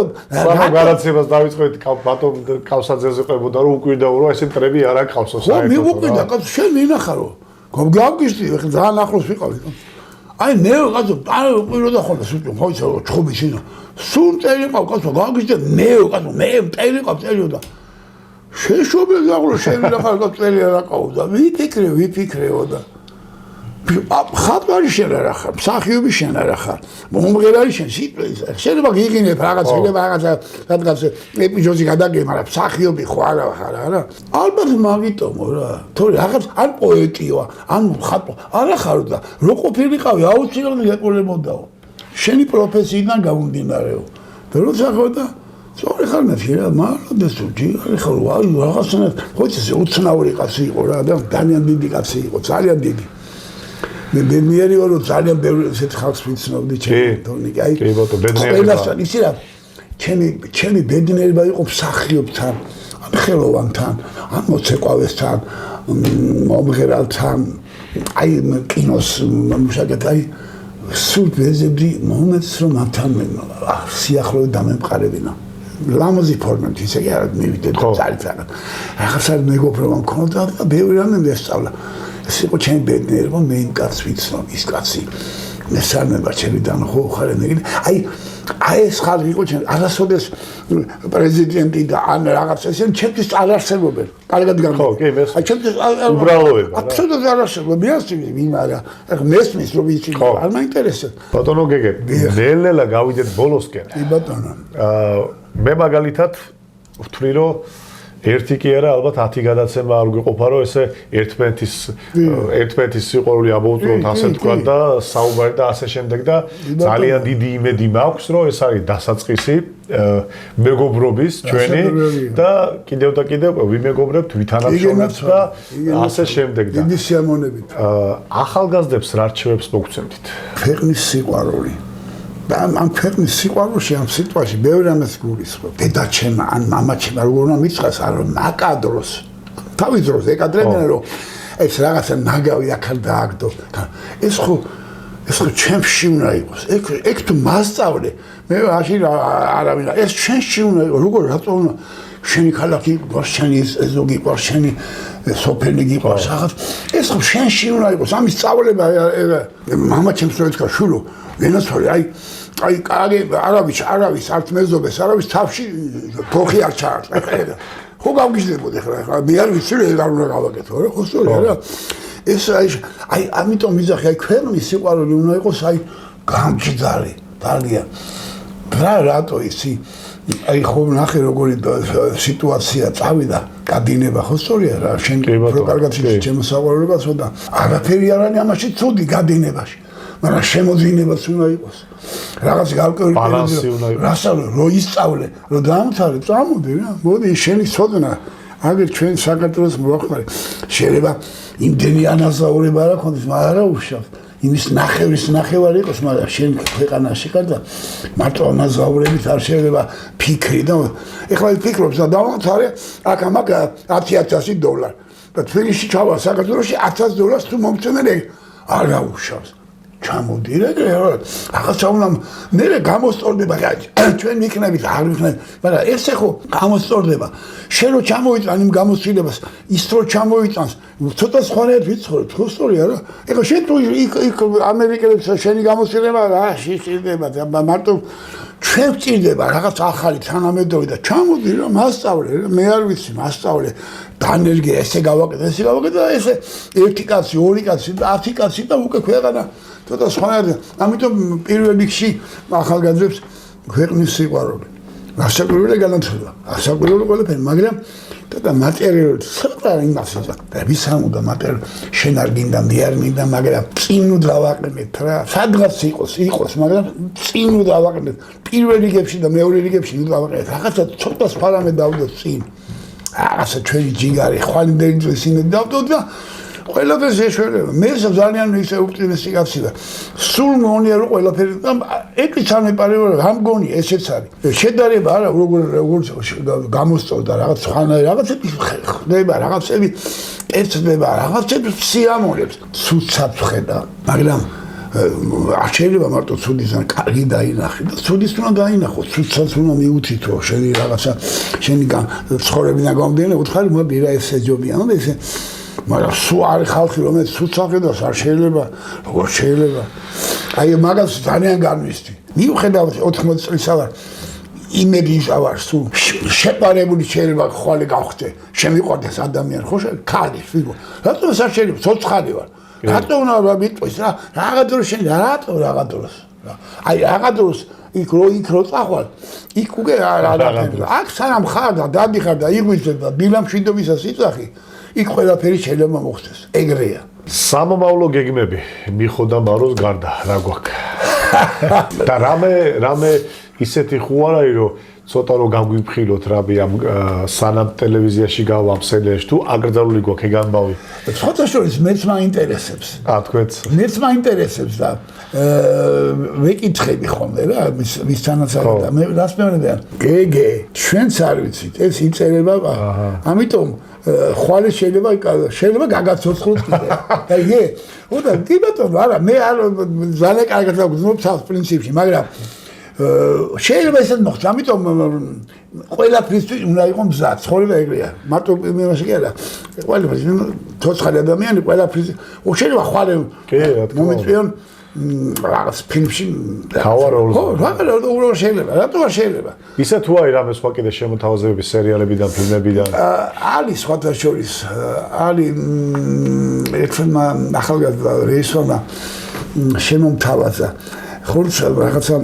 გარაცებას დავიწყეთ ბატონ კავსაძეზე ყვებოდა რომ უკვირდაო რომ ესე მტრები არ აკავსო საერთოდ ხო მიუკვირდა კაცო შენ ვინახარო გავგიშდი ეხლა ძალიან ახლოს ვიყავი აი მე კაცო არ უყვიროდა ხოლმე სულ ხო იცი რომ ჩხუბი შენ სულ წელი ყავ კაცო გავგიშდი მე კაცო მე წელი ყავ წელიოდა შეშობილ აღრო შევინახარ წელი არ აკავდა ვიფიქრეო და ხატვარი შენ არ ახარ მსახიობი შენ არ ახარ მომღერალი შენ შეიძლება გიგინებ რაღაც რაღაც ეპიზოდი გადაგე მაგრამ მსახიობი ხო არა ხარ არა ალბათ მაგიტომო რა თორე რაღაც ან პოეტიო ან ხატვა არ ახარ და რო ყოფილიყავი აუცილებლად გეყოლებოდაო შენი პროფესიიდან გამომდინარეო და როცა ხო და სწორი ხარ მე რა მარადეს უჯი ხა აი რაღაცნაირად ხო იცი უცნაური კაცი იყო რა და ძალიან დიდი კაცი იყო ძალიან დიდი მე ბედნიერი ვარ რომ ძალიან ბევრი ესეთ ხალხს ვიცნობდი ჩემი თორნიკი აი კი ბატონო ბედნიერება ისი რა ჩემი ბედნიერება იყო მსახიობთან ან ხელოვანთან ან მოცეკვავესთან მომღერალთან აი კინოს მუშაკეთ აი სულ ვეზებდი მომენტს რომ მათთან სიახლოვე დამემყარებინა ლამაზი ფორმით ისე არ მივიდეთ ძალიან რაღაცა მეგობრობა მქონდა და ბევრი რამე ვესწავლა ეს იყო ჩემი ბედნიერება მე იმ კაცს ვიცნობ ის კაცი მესამება ჩემიდან ხო ხარ მე აი ეს ხალხი იყო ჩემ არასოდეს პრეზიდენტი და ან რაღაც ესე ჩემთვის არ არსებობენ კარგად გამიგე ხო კი მე აი ჩემთვის უბრალოება აბსოლუტურად არ არსებობენ მე ასწავლე მაგრამ ეხლა მესმის რომ ვიცი არ მაინტერესებს ბატონო გეგე ნელ-ნელა გავიდეთ ბოლოსკენ კი ბატონო მე მაგალითად ვთვლი რომ ერთი კი არა ალბათ 10 გადაცემა არ გვიყოფა რომ ესე ერთმანეთის სიყვარული ამოვუწოთ ასე თქვა და საუბარი და ასე შემდეგ და ძალიან დიდი იმედი მაქვს რომ ეს არის დასაწყისი მეგობრობის ჩვენი და კიდევ და კიდევ ვიმეგობრებთ ვითანამშრომლებთ და ასე შემდეგ და დიდი სიამოვნებით ახალგაზრდებს რა რჩევებს მოგცემთ ქვეყნის სიყვარული და ამ ქვეყნის სიყვარულში ამ სიტყვაში ბევრი რამეს გულისხმობ. დედაჩემა ან მამაჩემა როგორ უნდა მიცხრას არ მაკადროს. თავის დროს ეკადრებიან რომ ეს რაღაცა ნაგავი აქ დააგდო. ეს ხო ჩემში უნდა იყოს. ეგ თუ მასწავლე მე აში არავინ ეს ჩემში უნდა იყოს. როგორ რატომ უნდა შენი ქალაქი გვარ შენი ზოგი გვარ შენი სოფელი გიყავს რაღაც ეს ხო შენში უნდა იყოს. ამის სწავლება მამაჩემს რო ეთქვა შულო ვენასორი აი კარგი არავის არც მეზობეს არავის თავში ფოხი არ ჩაარტყა ხო გავგიჟდებოდი ხა მე არ ვიცი რა უნდა გავაკეთო რა ხო სწორია რა ეს აი ამიტომ მიზახი აი ქვეყნის სიყვარული უნდა იყოს აი გამჭიდარი დარგია რატო ისი აი ხო ნახე როგორი სიტუაცია წავიდა გადინება ხო სწორია რა შენ პროპაგანდაში ჩემს საყვარლებაც და არაფერი არ არის ამაში ცუდი გადინებაში მაგრამ შემოძინებაც უნდა იყოს რაღაც გავკეთე ბალანსი უნდა იყოს რასწავლე რო ისწავლე რო დაამთავრე წამოდი რა მოდი შენი ცოდნა აგერ ჩვენ საქართველოს მოახმარე შეიძლება იმდენი ანაზაურება რა ქონდეს მაგრამ არა უშავს იმის ნახევარი იყოს, მაგრამ შენ ქვეყანაში ხარ და მარტო ანაზაურებით არ შეიძლება ფიქრი და ეხლა ფიქრობს და დავამთავრე აქ ამაკ $10,000 და თბილისში ჩავა საქართველოში $100,000 თუ მომწონე არ გაუშავს. ჩამოდი რა რაღაცა უნდა მე გამოსწორდება ჩვენ მიქნებით არ ვიქნებით მაგრამ ეს ხო გამოსწორდება შენ რო ჩამოიწან იმ გამოცდილებას ის რო ჩამოიწანს ცოტა სხვანაირად ვიცხოვრეთ ხო სწორია რა ეხლა შენ თუ იქ ამერიკელებს შენი გამოცდილება რა შეიძლება მარტო ჩვენ ვჭირდება რაღაც ახალი თანამედროვე და ჩამოდი რა მასწავლე მე არ ვიცი მასწავლე დანერგია ესე გავაკეთე და ესე 1 კაცი 2 კაცი და 10 კაცი და უკვე ქვეყანა ცოტა სხვანაირად ამიტომ პირველ რიგში ახალგაზრდებს ქვეყნის სიყვარული გასაკვირველი განათლება გასაკვირველი ყველაფერი მაგრამ და მატერიალურად ცოტა იმას და ვისამოდა მატერიალ შენ არ გინდა მე არ მინდა მაგრამ წინ დავაყენეთ რა სადღაც იყოს მაგრამ წინ დავაყენეთ პირველ რიგებში და მეორე რიგებში დავაყენეთ რაღაცა ცოტა სპარამე დავდოთ წინ რაღაცა ჩვენი ჯიგარი ხვალინდელი წესი დავდოთ და ყველაფერს ეშველება მე ძალიან ისე ოპტიმისტი კაცი და სულ მონია რომ ყველაფერი და ეკიც არ მეპარება რა მგონი ესეც არის შედარება არა როგორ გამოსწორდა რაღაც ხანაა რაღაცები ხდება რაღაცები ეცდება რაღაცები სიამოვნებს ცუცად ხედა მაგრამ არ შეიძლება მარტო ცუდისგან კარგი დაინახე და ცუდის უნდა დაინახო ცუდსაც უნდა მიუთითო შენი რაღაცა შენი ცხოვრებიდან გამომდინარე უთხარი მოდირა ესე ჯობია და ესე მაგრამ სულ არის ხალხი რომელიც სუცახედავს არ შეიძლება როგორ შეიძლება აი მაგას ძალიან განვისდი მიუხედავად 80 წელს ავარ იმედის ავარ სულ შეპარებული შეიძლება ხვალე გავხდე შემიყვარდეს ადამიანი ხო ქალი ფიგო რატომ არ შეიძლება ცოცხალი ვარ რატომ უნდა მიტყვის რა რაღაცა შენ რაღაცას აი რაღაცას იქ რო წახვალ იქ უკვე არაფერი აქ სანამ ხარ და დადიხარ და იღვიძებ და დილამშვიდობისას იწახი იქ ყველაფერი შეიძლება მოხდეს ეგრეა სამომავლო გეგმები მიხოდა მაროს გარდა რა გვაქვს და რამე ისეთი ხუარაი რომ ცოტა რომ გაგვიფხილოთ რაბი ამ სანამ ტელევიზიაში გავამსელეშ თუ აკრძალული გვაქვს ეგ ამბავი ცოტა შორის მეც მაინტერესებს თქვენც მეც მაინტერესებს და ვეკითხები ხოლმე რა მისთანაც არა და მე რას მეუბნებიან გეგე ჩვენც არ ვიცით ეს იწერება ამიტომ ხვალე შეიძლება გაგაცოცხლოთ კიდე აიგე ოდა კი ბატონო არა მე არ ძალიან კარგად ვგრძნობ თავს პრინციპში მაგრამ შეიძლება ესეთ მოხდეს ამიტომ ყველაფრისთვის უნდა იყოს მზა ცხოვრება ეგრეა მარტო იმაში კი არა ყველაფერი ცოცხალი ადამიანი ყველაფრის შეიძლება ხვალე მომიწვიონ რაღაც ფილმში თავაროლს ხო შეიძლება რატო არ შეიძლება ისე თუ აი რამე სხვა კიდე შემოთავაზებები სერიალებიდან ფილმებიდან არის სხვათა შორის არის ერთმა ახალგაზრდა რეჟისორმა შემომთავაზა ხორცა რაღაცა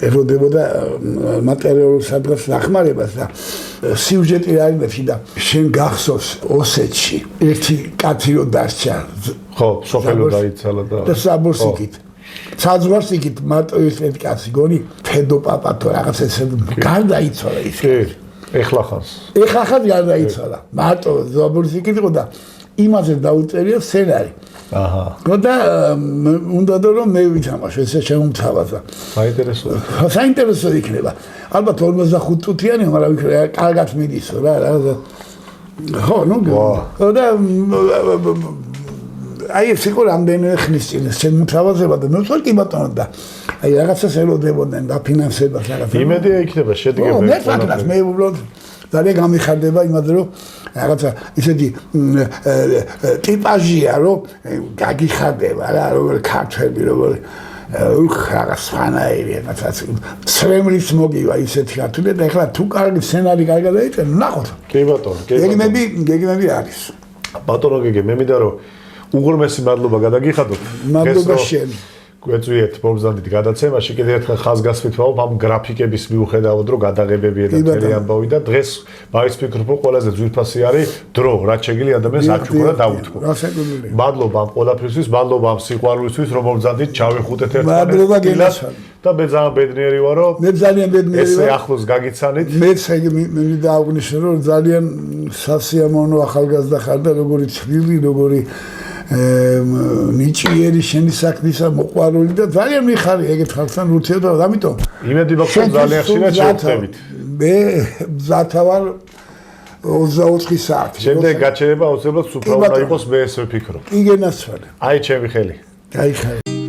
ეროდებოდა მატერიალურ სადღაც დახმარებას და სიუჟეტი არის და შენ გახსოვს ოსეთში ერთი კაცი რო დასჭა ხო სოფელო დაიცალა და საბორსიკით საძვარს იქით მარტო ეს კაცი გონი თედო პაპათო რაღაც ესე გარდაიცვალა ის ეხლა ხანს გარდაიცვალა მარტო საბორსიკით იყო და იმაზე დაუწერია სცენარი აჰა და უნდა რომ მე ვითამაშო ესე შემომთავაზა საინტერესო იქნება ალბათ 45 წუთიანი მაგრამ კარგად მიდისო რა ხო ნუ და აი ეს იყო რამდენიმე ხნის წინ შემოთავაზება და მე ვთქვი კი ბატონო და აი რაღაცას ელოდებოდნენ და ფინანსებას რაღაცა იმედია იქნება შედგება მე ფაქტად მე უბრალოდ ძალიან გამიხარდება იმაზე რომ რაღაცა ისეთი ტიპაჟია რომ გაგიხარდება რა როგორ ქართველი როგორ რაღაც ფანაერი რაღაცა სრემლის მოგივა ისეთი ქართული და ეხლა თუ კარგი სცენარი კარგად დაიწერა ნახოთ კი ბატონო გეგმები არის ბატონო გეგე მე მინდა რომ უღრმესი მადლობა გადაგიხადოთ მადლობა შენ გვეწვიეთ მომზადით გადაცემაში კიდევ ერთხელ ხაზგასმით ვამბობ ამ გრაფიკების მიუხედავად რომ გადაღებებია და მთელი ამბავი და დღეს მაინც ვფიქრობ რომ ყველაზე ძვირფასი არის დრო რაც შეგიძლია ადამიანს აჩუქო და დაუთმო. მადლობა ამ ყველაფრისთვის, მადლობა ამ სიყვარულისთვის რომ მომზადით ჩავიხუტეთ ერთმანეთს და მე ძალიან ბედნიერი ვარ რომ მე ძალიან ბედნიერი ვარ. ესე ახლოს გაგიცანით. მეც მე დააღვნიშნე რომ ძალიან სასიამოვნო ახალგაზრდა ხარ და როგორი ცვილი, როგორი ნიჭიერი შენი საქმისა მოყვარული და ძალიან მიხარი ეგეთ ხალხთან ურთიერთობა, ამიტომ იმედი მაქვს რომ ძალიან ხშირად შევხვდებით. მე მზათა ვარ 24 საათი. შემდეგ გაჩერება აუცილებლად სუფრა უნდა იყოს მე ესე ვფიქრობ. იგენაცვალე. აი ჩემი ხელი. აი ხელი.